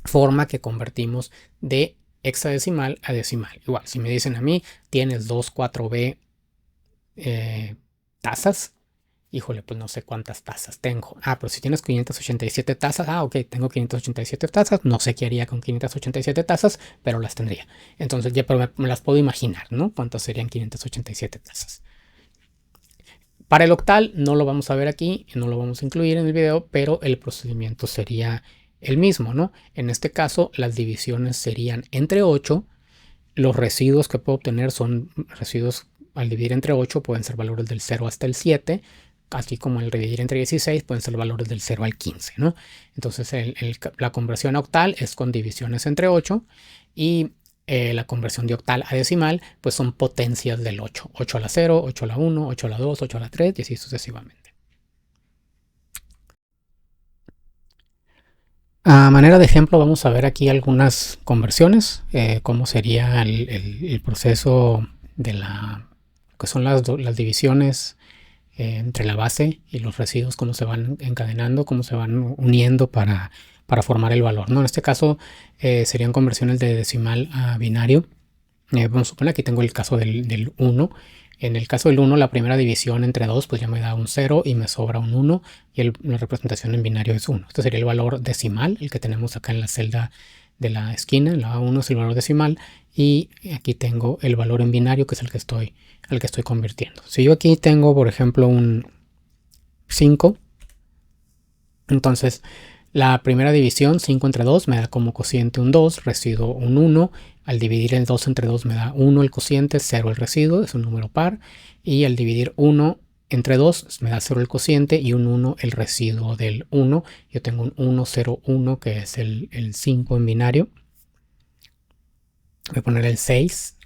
forma que convertimos de hexadecimal a decimal. Igual, si me dicen a mí, tienes 2, 4b tazas, híjole, pues no sé cuántas tazas tengo. Pero si tienes 587 tazas, ok, tengo 587 tazas, no sé qué haría con 587 tazas, pero las tendría. Entonces ya me las puedo imaginar, ¿no? ¿Cuántas serían 587 tazas? Para el octal no lo vamos a ver aquí, no lo vamos a incluir en el video, pero el procedimiento sería el mismo, ¿no? En este caso, las divisiones serían entre 8. Los residuos que puedo obtener son residuos al dividir entre 8, pueden ser valores del 0 hasta el 7, así como al dividir entre 16 pueden ser valores del 0 al 15, ¿no? Entonces la conversión a octal es con divisiones entre 8 y la conversión de octal a decimal pues son potencias del 8. 8 a la 0, 8 a la 1, 8 a la 2, 8 a la 3 y así sucesivamente. A manera de ejemplo vamos a ver aquí algunas conversiones, cómo sería el proceso de que son las divisiones entre la base y los residuos, cómo se van encadenando, cómo se van uniendo para formar el valor, ¿no? En este caso serían conversiones de decimal a binario. Vamos a suponer aquí tengo el caso del 1. En el caso del 1, la primera división entre 2 pues ya me da un 0 y me sobra un 1 y la representación en binario es 1. Este sería el valor decimal, el que tenemos acá en la celda de la esquina. La A1 es el valor decimal y aquí tengo el valor en binario que es al que estoy convirtiendo. Si yo aquí tengo, por ejemplo, un 5, entonces la primera división, 5 entre 2, me da como cociente un 2, residuo un 1. Al dividir el 2 entre 2 me da 1 el cociente, 0 el residuo, es un número par. Y al dividir 1 entre 2 me da 0 el cociente y un 1 el residuo del 1. Yo tengo un 1, 0, 1 que es el 5 en binario. Voy a poner el 6.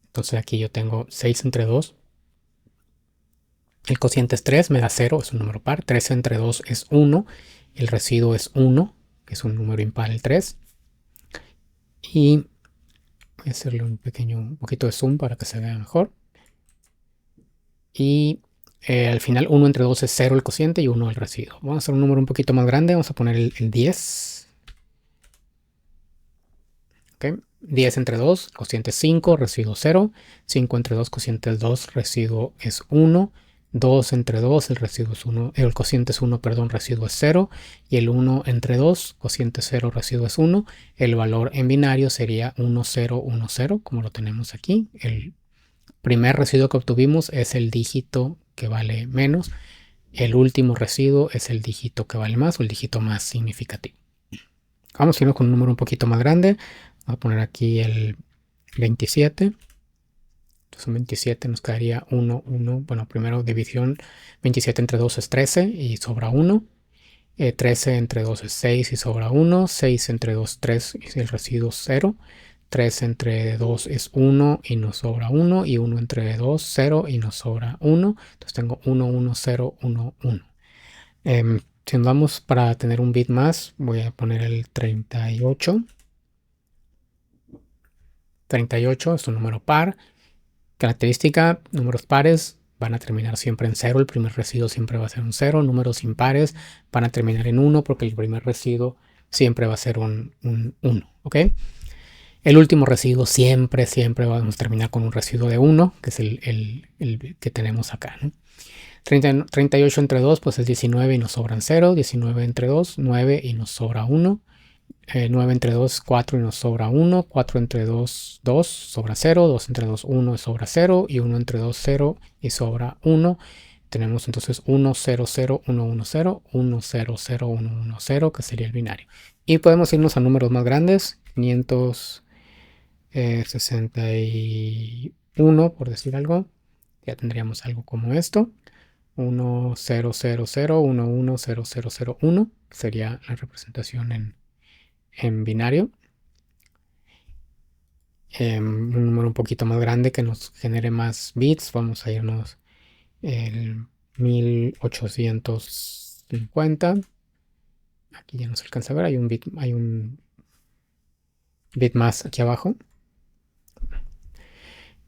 Entonces aquí yo tengo 6 entre 2. El cociente es 3, me da 0, es un número par. 3 entre 2 es 1. El residuo es 1, que es un número impar el 3. Y voy a hacerle un poquito de zoom para que se vea mejor. Y al final 1 entre 2 es 0 el cociente y 1 el residuo. Vamos a hacer un número un poquito más grande. Vamos a poner el 10. ¿Okay? 10 entre 2, cociente es 5, residuo 0. 5 entre 2, cociente es 2, residuo es 1. 2 entre 2, el residuo es 1, el cociente es 1, perdón, residuo es 0. Y el 1 entre 2, cociente 0, residuo es 1. El valor en binario sería 1, 0, 1, 0, como lo tenemos aquí. El primer residuo que obtuvimos es el dígito que vale menos. El último residuo es el dígito que vale más o el dígito más significativo. Vamos a irnos con un número un poquito más grande. Vamos a poner aquí el 27. Entonces 27 nos quedaría 1, 1. Bueno, primero división. 27 entre 2 es 13 y sobra 1. 13 entre 2 es 6 y sobra 1. 6 entre 2 3 y el residuo es 0. 3 entre 2 es 1 y nos sobra 1. Y 1 entre 2, 0 y nos sobra 1. Entonces tengo 1, 1, 0, 1, 1. Si nos vamos para tener un bit más, voy a poner el 38. 38 es un número par. Característica, números pares van a terminar siempre en 0. El primer residuo siempre va a ser un 0. Números impares van a terminar en 1 porque el primer residuo siempre va a ser un 1. ¿Ok? El último residuo siempre vamos a terminar con un residuo de 1, que es el que tenemos acá, ¿no? 38 entre 2 pues es 19 y nos sobran 0. 19 entre 2, 9 y nos sobra 1. 9 entre 2, 4 y nos sobra 1. 4 entre 2, 2, sobra 0. 2 entre 2, 1 y sobra 0. Y 1 entre 2, 0 y sobra 1. Tenemos entonces 1, 0, 0, 1, 1, 0, 1, 0, 0, 1, 1, 0, que sería el binario. Y podemos irnos a números más grandes. 561, por decir algo. Ya tendríamos algo como esto. 1, 0, 0, 0, 1, 1, 0, 0, 0, 1. Sería la representación en binario. Un número un poquito más grande que nos genere más bits. Vamos a irnos el 1850. Aquí ya no se alcanza a ver, hay un bit más aquí abajo.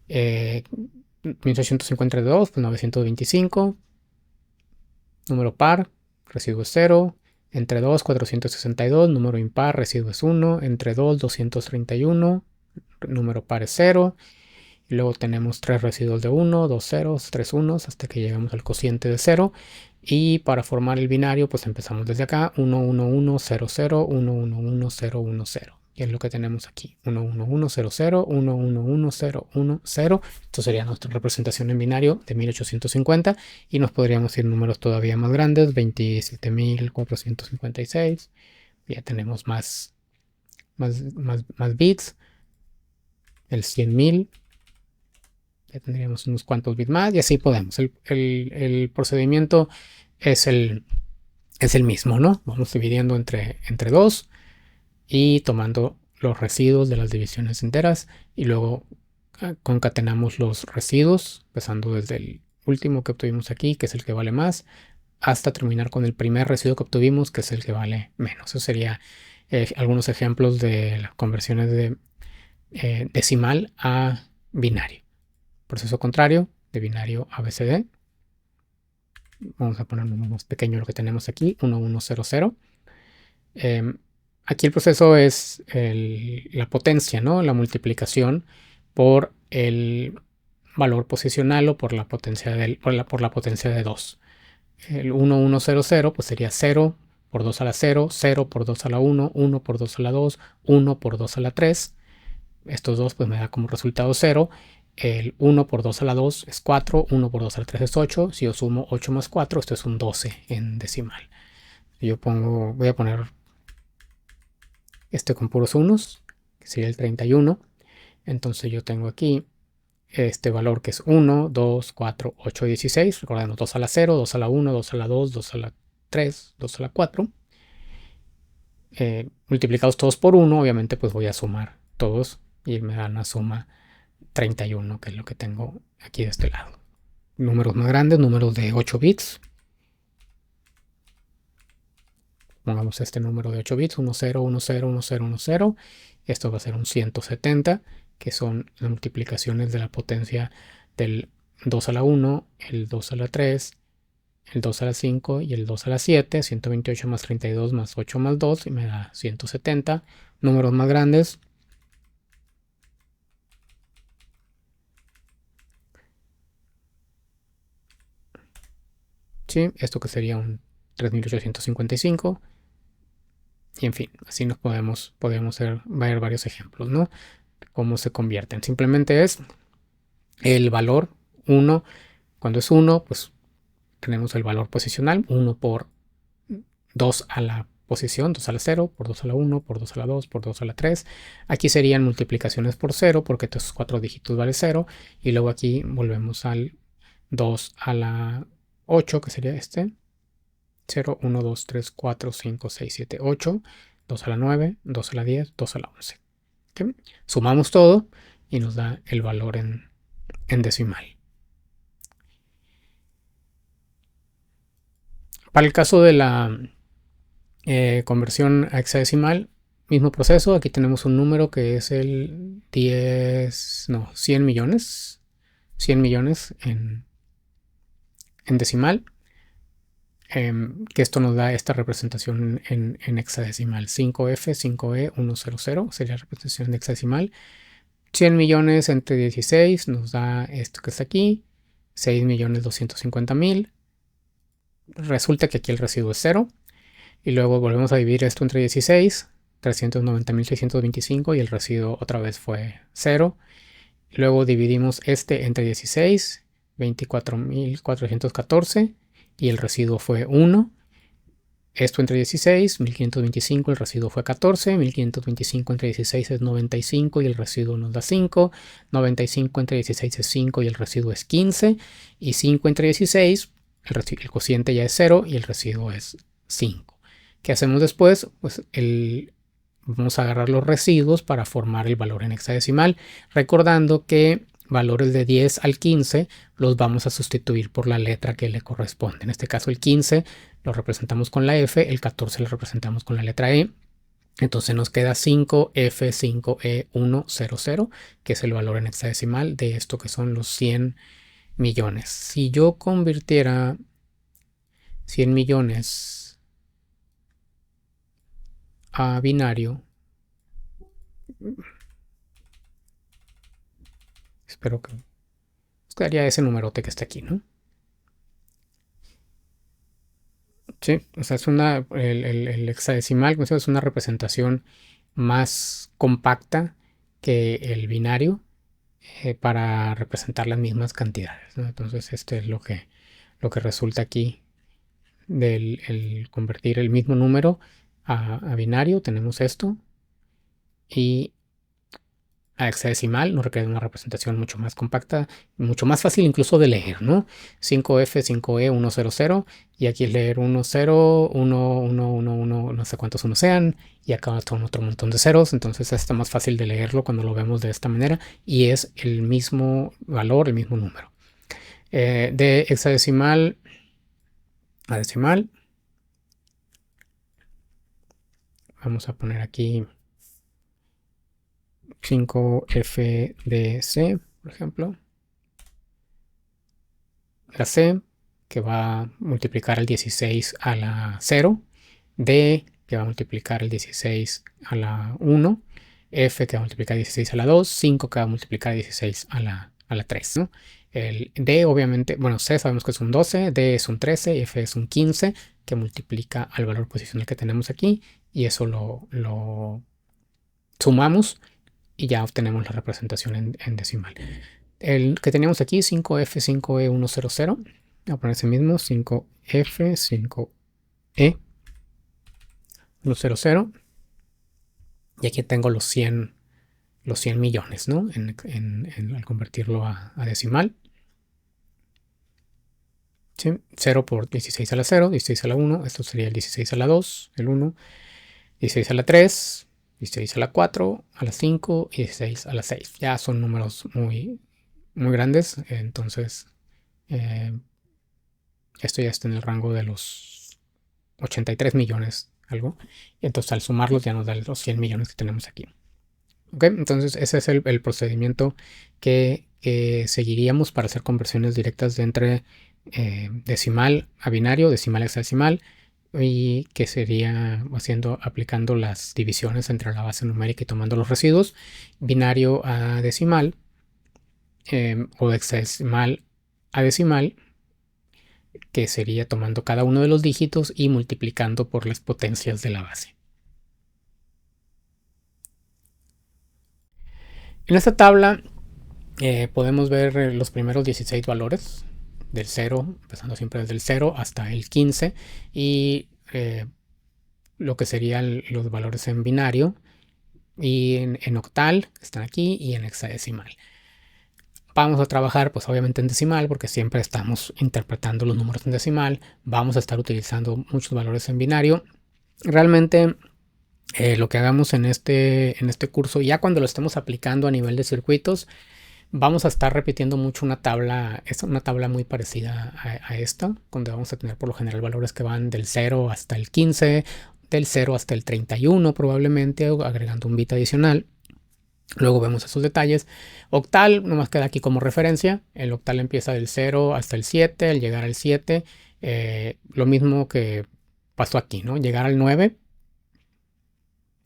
1852, pues 925. Número par, residuo es 0. Entre 2, 462. Número impar, residuo es 1. Entre 2, 231. Número par es 0. Y luego tenemos 3 residuos de 1, 2 ceros, 3 unos, hasta que llegamos al cociente de 0. Y para formar el binario, pues empezamos desde acá. 1, 1, 1, 0, 0, 1, 1, 1, 0, 1, 0. Y es lo que tenemos aquí. 1, 1, 1, 0, 0, 1, 1, 1, 0, 1, 0. Esto sería nuestra representación en binario de 1850. Y nos podríamos ir números todavía más grandes. 27.456. Ya tenemos más bits. El 100.000. Ya tendríamos unos cuantos bits más y así podemos. El procedimiento es el mismo, ¿no? Vamos dividiendo entre 2 y tomando los residuos de las divisiones enteras y luego concatenamos los residuos, empezando desde el último que obtuvimos aquí, que es el que vale más, hasta terminar con el primer residuo que obtuvimos, que es el que vale menos. Eso sería algunos ejemplos de las conversiones de decimal a binario. Proceso contrario, de binario a BCD. Vamos a poner un número más pequeño lo que tenemos aquí, 1100. Aquí el proceso es la potencia, ¿no? La multiplicación por el valor posicional o por la potencia por la potencia de 2. El 1100 pues sería 0 por 2 a la 0, 0 por 2 a la 1, 1 por 2 a la 2, 1 por 2 a la 3. Estos dos pues me da como resultado 0. El 1 por 2 a la 2 es 4, 1 por 2 a la 3 es 8. Si yo sumo 8 más 4, esto es un 12 en decimal. Voy a poner este con puros unos, que sería el 31. Entonces yo tengo aquí este valor que es 1, 2, 4, 8, 16. Recordemos 2 a la 0, 2 a la 1, 2 a la 2, 2 a la 3, 2 a la 4. Multiplicados todos por 1, obviamente pues voy a sumar todos y me dan una suma 31, que es lo que tengo aquí de este lado. Números más grandes, números de 8 bits. Pongamos este número de 8 bits, 10, 10, 10, 10. Esto va a ser un 170, que son las multiplicaciones de la potencia del 2 a la 1, el 2 a la 3, el 2 a la 5 y el 2 a la 7. 128 más 32 más 8 más 2 y me da 170. Números más grandes. ¿Sí? Esto que sería un 3855. Y en fin, así nos podemos ver varios ejemplos, ¿no? Cómo se convierten. Simplemente es el valor 1. Cuando es 1, pues tenemos el valor posicional, 1 por 2 a la posición, 2 a la 0, por 2 a la 1, por 2 a la 2, por 2 a la 3. Aquí serían multiplicaciones por 0, porque estos 4 dígitos vale 0. Y luego aquí volvemos al 2 a la 8, que sería este. 0, 1, 2, 3, 4, 5, 6, 7, 8. 2 a la 9, 2 a la 10, 2 a la 11. ¿Okay? Sumamos todo y nos da el valor en decimal. Para el caso de la conversión a hexadecimal, mismo proceso. Aquí tenemos un número que es el 100 millones. 100 millones en decimal. Que esto nos da esta representación en hexadecimal. 5F, 5E, 100 sería la representación de hexadecimal. 100 millones entre 16 nos da esto que está aquí. 6.250.000. Resulta que aquí el residuo es 0. Y luego volvemos a dividir esto entre 16, 390.625 y el residuo otra vez fue 0. Luego dividimos este entre 16, 24.414 y el residuo fue 1. Esto entre 16, 1.525, el residuo fue 14. 1.525 entre 16 es 95 y el residuo nos da 5. 95 entre 16 es 5 y el residuo es 15. Y 5 entre 16, el cociente ya es 0 y el residuo es 5. ¿Qué hacemos después? Pues vamos a agarrar los residuos para formar el valor en hexadecimal, recordando que valores de 10 al 15 los vamos a sustituir por la letra que le corresponde. En este caso el 15 lo representamos con la F, el 14 lo representamos con la letra E. Entonces nos queda 5F5E100, que es el valor en hexadecimal de esto que son los 100 millones. Si yo convirtiera 100 millones a binario, espero que quedaría ese numerote que está aquí, ¿no? Sí, o sea, es el hexadecimal es una representación más compacta que el binario para representar las mismas cantidades, ¿no? Entonces, este es lo que resulta aquí del el convertir el mismo número a binario. Tenemos esto, y a hexadecimal nos requiere una representación mucho más compacta, mucho más fácil incluso de leer, ¿no? 5F, 5E, 100, y aquí es leer 10, 1, 1, 1, no sé cuántos unos sean, y acá está otro montón de ceros, entonces está más fácil de leerlo cuando lo vemos de esta manera, y es el mismo valor, el mismo número. De hexadecimal a decimal, vamos a poner aquí 5FDC, por ejemplo. La C, que va a multiplicar el 16 a la 0. D, que va a multiplicar el 16 a la 1. F, que va a multiplicar 16 a la 2. 5, que va a multiplicar 16 a la 3, ¿no? El D, obviamente, bueno, C sabemos que es un 12, D es un 13, F es un 15, que multiplica al valor posicional que tenemos aquí, y eso lo sumamos y ya obtenemos la representación en decimal. El que teníamos aquí, 5F, 5E, 100, voy a poner ese mismo, 5F, 5E, 100, y aquí tengo los 100 millones, ¿no? Al convertirlo a decimal. ¿Sí? 0 por 16 a la 0, 16 a la 1, esto sería el 16 a la 2, el 1, 16 a la 3, 16 a la 4, a la 5 y 16 a la 6. Ya son números muy grandes, entonces esto ya está en el rango de los 83 millones, algo. Y entonces al sumarlos ya nos da los 100 millones que tenemos aquí. ¿Ok? Entonces ese es el procedimiento que que seguiríamos para hacer conversiones directas de entre decimal a binario, decimal a hexadecimal, y que sería aplicando las divisiones entre la base numérica y tomando los residuos, binario a decimal, o hexadecimal a decimal, que sería tomando cada uno de los dígitos y multiplicando por las potencias de la base. En esta tabla podemos ver los primeros 16 valores del 0, empezando siempre desde el 0 hasta el 15, y lo que serían los valores en binario, y en octal están aquí, y en hexadecimal. Vamos a trabajar pues obviamente en decimal, porque siempre estamos interpretando los números en decimal. Vamos a estar utilizando muchos valores en binario. Realmente lo que hagamos en este curso, ya cuando lo estemos aplicando a nivel de circuitos, vamos a estar repitiendo mucho una tabla, es una tabla muy parecida a esta, donde vamos a tener por lo general valores que van del 0 hasta el 15, del 0 hasta el 31 probablemente, agregando un bit adicional. Luego vemos esos detalles. Octal nomás queda aquí como referencia. El octal empieza del 0 hasta el 7. Al llegar al 7, lo mismo que pasó aquí, ¿no? Llegar al 9,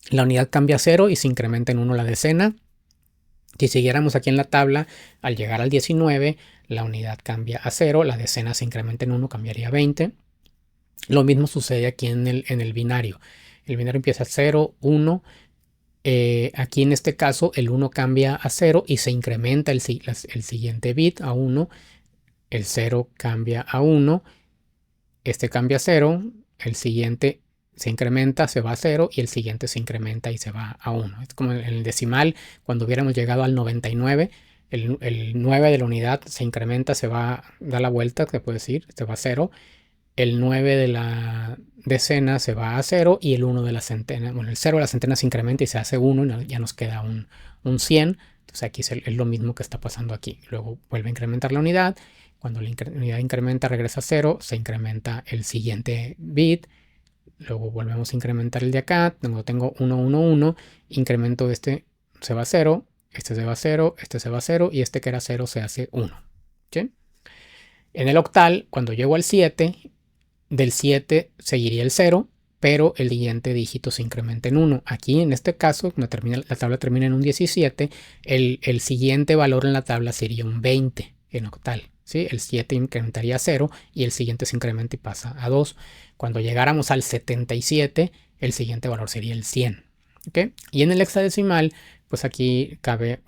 la unidad cambia a 0 y se incrementa en 1 la decena. Si siguiéramos aquí en la tabla, al llegar al 19, la unidad cambia a 0, la decena se incrementa en 1, cambiaría a 20. Lo mismo sucede aquí en el binario. El binario empieza a 0, 1. Aquí en este caso el 1 cambia a 0 y se incrementa el siguiente bit a 1. El 0 cambia a 1. Este cambia a 0. El siguiente se incrementa, se va a 0, y el siguiente se incrementa y se va a 1. Es como en el decimal, cuando hubiéramos llegado al 99, el 9 de la unidad se incrementa, se va, da la vuelta, se puede decir, se va a 0. El 9 de la decena se va a 0, y el 1 de la centena, bueno, el 0 de la centena se incrementa y se hace 1, y ya nos queda un 100. Entonces aquí es lo mismo que está pasando aquí. Luego vuelve a incrementar la unidad. Cuando la unidad incrementa, regresa a 0, se incrementa el siguiente bit. Luego volvemos a incrementar el de acá. Tengo 1, 1, 1. Incremento este, se va a 0. Este se va a 0. Este se va a 0. Y este que era 0 se hace 1. ¿Sí? En el octal, cuando llego al 7, del 7 seguiría el 0, pero el siguiente dígito se incrementa en 1. Aquí en este caso, cuando la tabla termina en un 17, el siguiente valor en la tabla sería un 20 en octal. ¿Sí? El 7 incrementaría a 0 y el siguiente se incrementa y pasa a 2. Cuando llegáramos al 77, el siguiente valor sería el 100. ¿Okay? Y en el hexadecimal, pues aquí cabe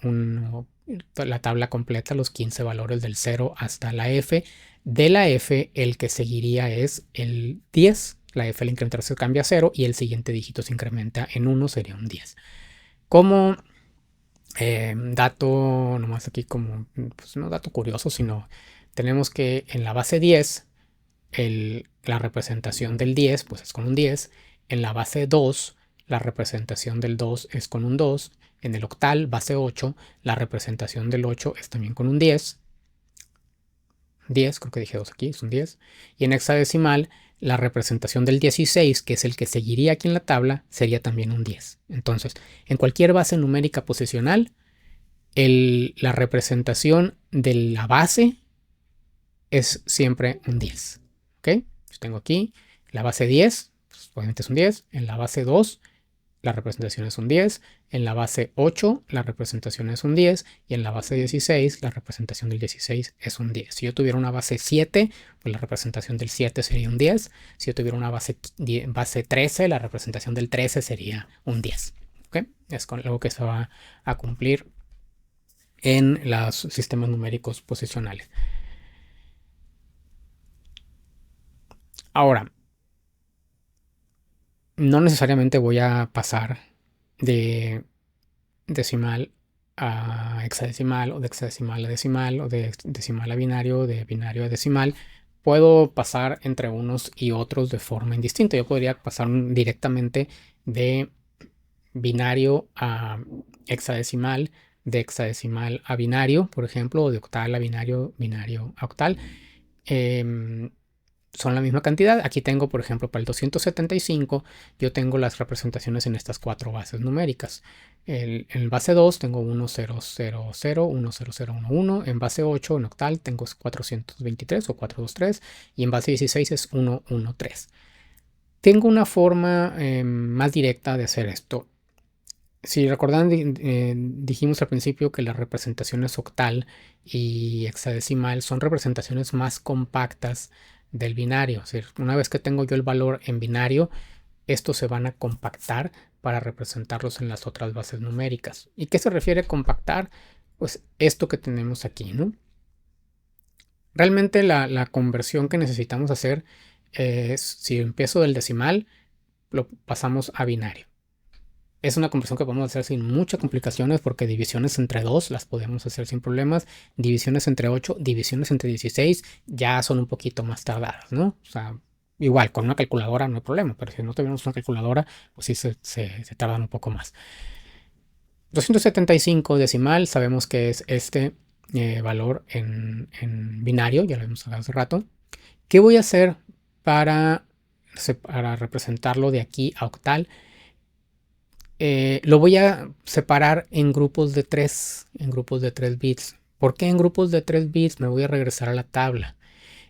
la tabla completa, los 15 valores del 0 hasta la F. De la F, el que seguiría es el 10. La F al incrementar se cambia a 0 y el siguiente dígito se incrementa en 1, sería un 10. Como dato, nomás aquí como, pues no dato curioso, sino tenemos que en la base 10, la representación del 10 pues es con un 10. En la base 2, la representación del 2 es con un 2. En el octal, base 8, la representación del 8 es también con un 10. 10, creo que dije 2 aquí, es un 10. Y en hexadecimal, la representación del 16, que es el que seguiría aquí en la tabla, sería también un 10. Entonces, en cualquier base numérica posicional, la representación de la base es siempre un 10. ¿Ok? Yo tengo aquí la base 10, pues obviamente es un 10. En la base 2, la representación es un 10. En la base 8, la representación es un 10. Y en la base 16, la representación del 16 es un 10. Si yo tuviera una base 7, pues la representación del 7 sería un 10. Si yo tuviera una base 13, la representación del 13 sería un 10. ¿Ok? Es con algo que se va a cumplir en los sistemas numéricos posicionales. Ahora, no necesariamente voy a pasar de decimal a hexadecimal, o de hexadecimal a decimal, o de decimal a binario, o de binario a decimal. Puedo pasar entre unos y otros de forma indistinta. Yo podría pasar directamente de binario a hexadecimal, de hexadecimal a binario, por ejemplo, o de octal a binario, binario a octal. son la misma cantidad. Aquí tengo, por ejemplo, para el 275, yo tengo las representaciones en estas 4 bases numéricas. En base 2 tengo 1000, 10011. En base 8, en octal, tengo 423 o 423. Y en base 16 es 113. Tengo una forma más directa de hacer esto. Si recordan, dijimos al principio que las representaciones octal y hexadecimal son representaciones más compactas del binario. Es decir, una vez que tengo yo el valor en binario, estos se van a compactar para representarlos en las otras bases numéricas. ¿Y qué se refiere a compactar? Pues esto que tenemos aquí, ¿no? Realmente la conversión que necesitamos hacer es, si empiezo del decimal, lo pasamos a binario. Es una conversión que podemos hacer sin muchas complicaciones porque divisiones entre 2 las podemos hacer sin problemas. Divisiones entre 8, divisiones entre 16 ya son un poquito más tardadas, ¿no? O sea, igual con una calculadora no hay problema, pero si no tenemos una calculadora, pues sí se tardan un poco más. 275 decimal, sabemos que es este valor en binario, ya lo vimos hace rato. ¿Qué voy a hacer para representarlo de aquí a octal? Lo voy a separar en grupos de 3 bits. ¿Por qué en grupos de 3 bits? Me voy a regresar a la tabla.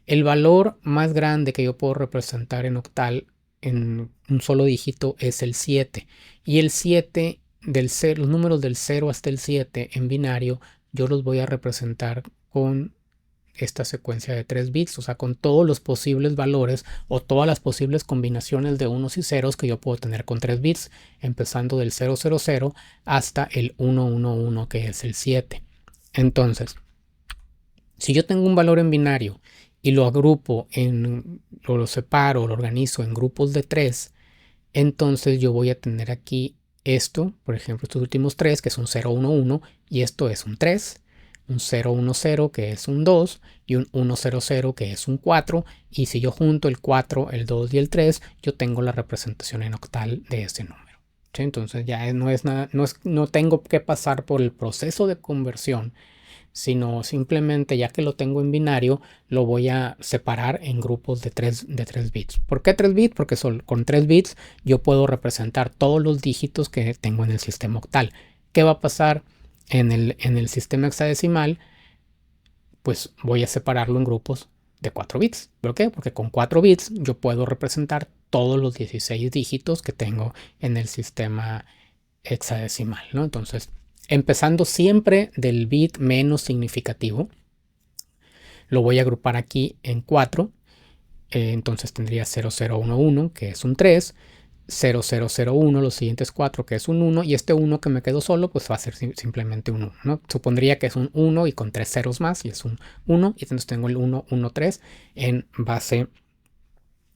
El valor más grande que yo puedo representar en octal en un solo dígito es el 7. Y el 7, los números del 0 hasta el 7 en binario, yo los voy a representar con esta secuencia de 3 bits, o sea, con todos los posibles valores o todas las posibles combinaciones de unos y ceros que yo puedo tener con 3 bits, empezando del 000 hasta el 111, que es el 7. Entonces, si yo tengo un valor en binario y lo agrupo o lo separo, lo organizo en grupos de 3, entonces yo voy a tener aquí esto, por ejemplo, estos últimos 3, que es un 011, y esto es un 3, un 010, que es un 2, y un 100, que es un 4, y si yo junto el 4, el 2 y el 3, yo tengo la representación en octal de ese número. ¿Sí? Entonces ya no es nada, no tengo que pasar por el proceso de conversión, sino simplemente, ya que lo tengo en binario, lo voy a separar en grupos de 3 bits. ¿Por qué 3 bits? Porque con 3 bits yo puedo representar todos los dígitos que tengo en el sistema octal. ¿Qué va a pasar en el sistema hexadecimal? Pues voy a separarlo en grupos de 4 bits. ¿Por qué? Porque con 4 bits yo puedo representar todos los 16 dígitos que tengo en el sistema hexadecimal, ¿no? Entonces, empezando siempre del bit menos significativo, lo voy a agrupar aquí en 4. Entonces tendría 0011, que es un 3, 0001, los siguientes 4, que es un 1, y este 1 que me quedó solo, pues va a ser simplemente un 1, ¿no? Supondría que es un 1 y con 3 ceros más, y es un 1, y entonces tengo el 1, 1, 3 en base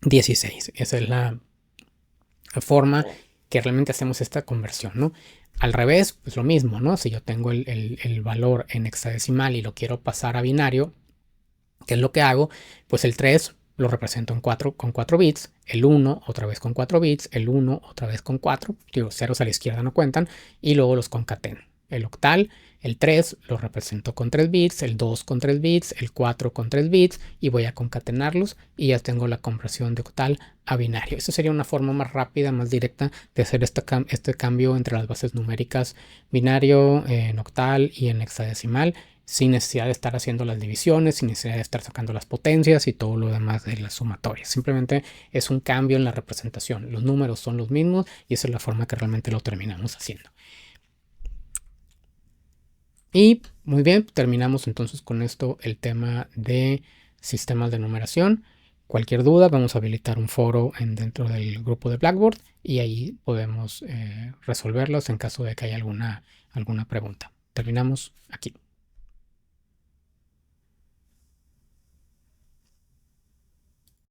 16. Esa es la forma que realmente hacemos esta conversión, ¿no? Al revés, pues lo mismo, ¿no? Si yo tengo el valor en hexadecimal y lo quiero pasar a binario, ¿qué es lo que hago? Pues el 3 lo represento con 4 bits, el 1 otra vez con 4 bits, el 1 otra vez con 4, digo, ceros a la izquierda no cuentan, y luego los concateno. El octal, el 3 lo represento con 3 bits, el 2 con 3 bits, el 4 con 3 bits, y voy a concatenarlos y ya tengo la conversión de octal a binario. Esa sería una forma más rápida, más directa de hacer este cambio entre las bases numéricas binario, en octal y en hexadecimal, sin necesidad de estar haciendo las divisiones, sin necesidad de estar sacando las potencias y todo lo demás de las sumatorias. Simplemente es un cambio en la representación. Los números son los mismos y esa es la forma que realmente lo terminamos haciendo. Y muy bien, terminamos entonces con esto el tema de sistemas de numeración. Cualquier duda, vamos a habilitar un foro dentro del grupo de Blackboard y ahí podemos resolverlos en caso de que haya alguna pregunta. Terminamos aquí.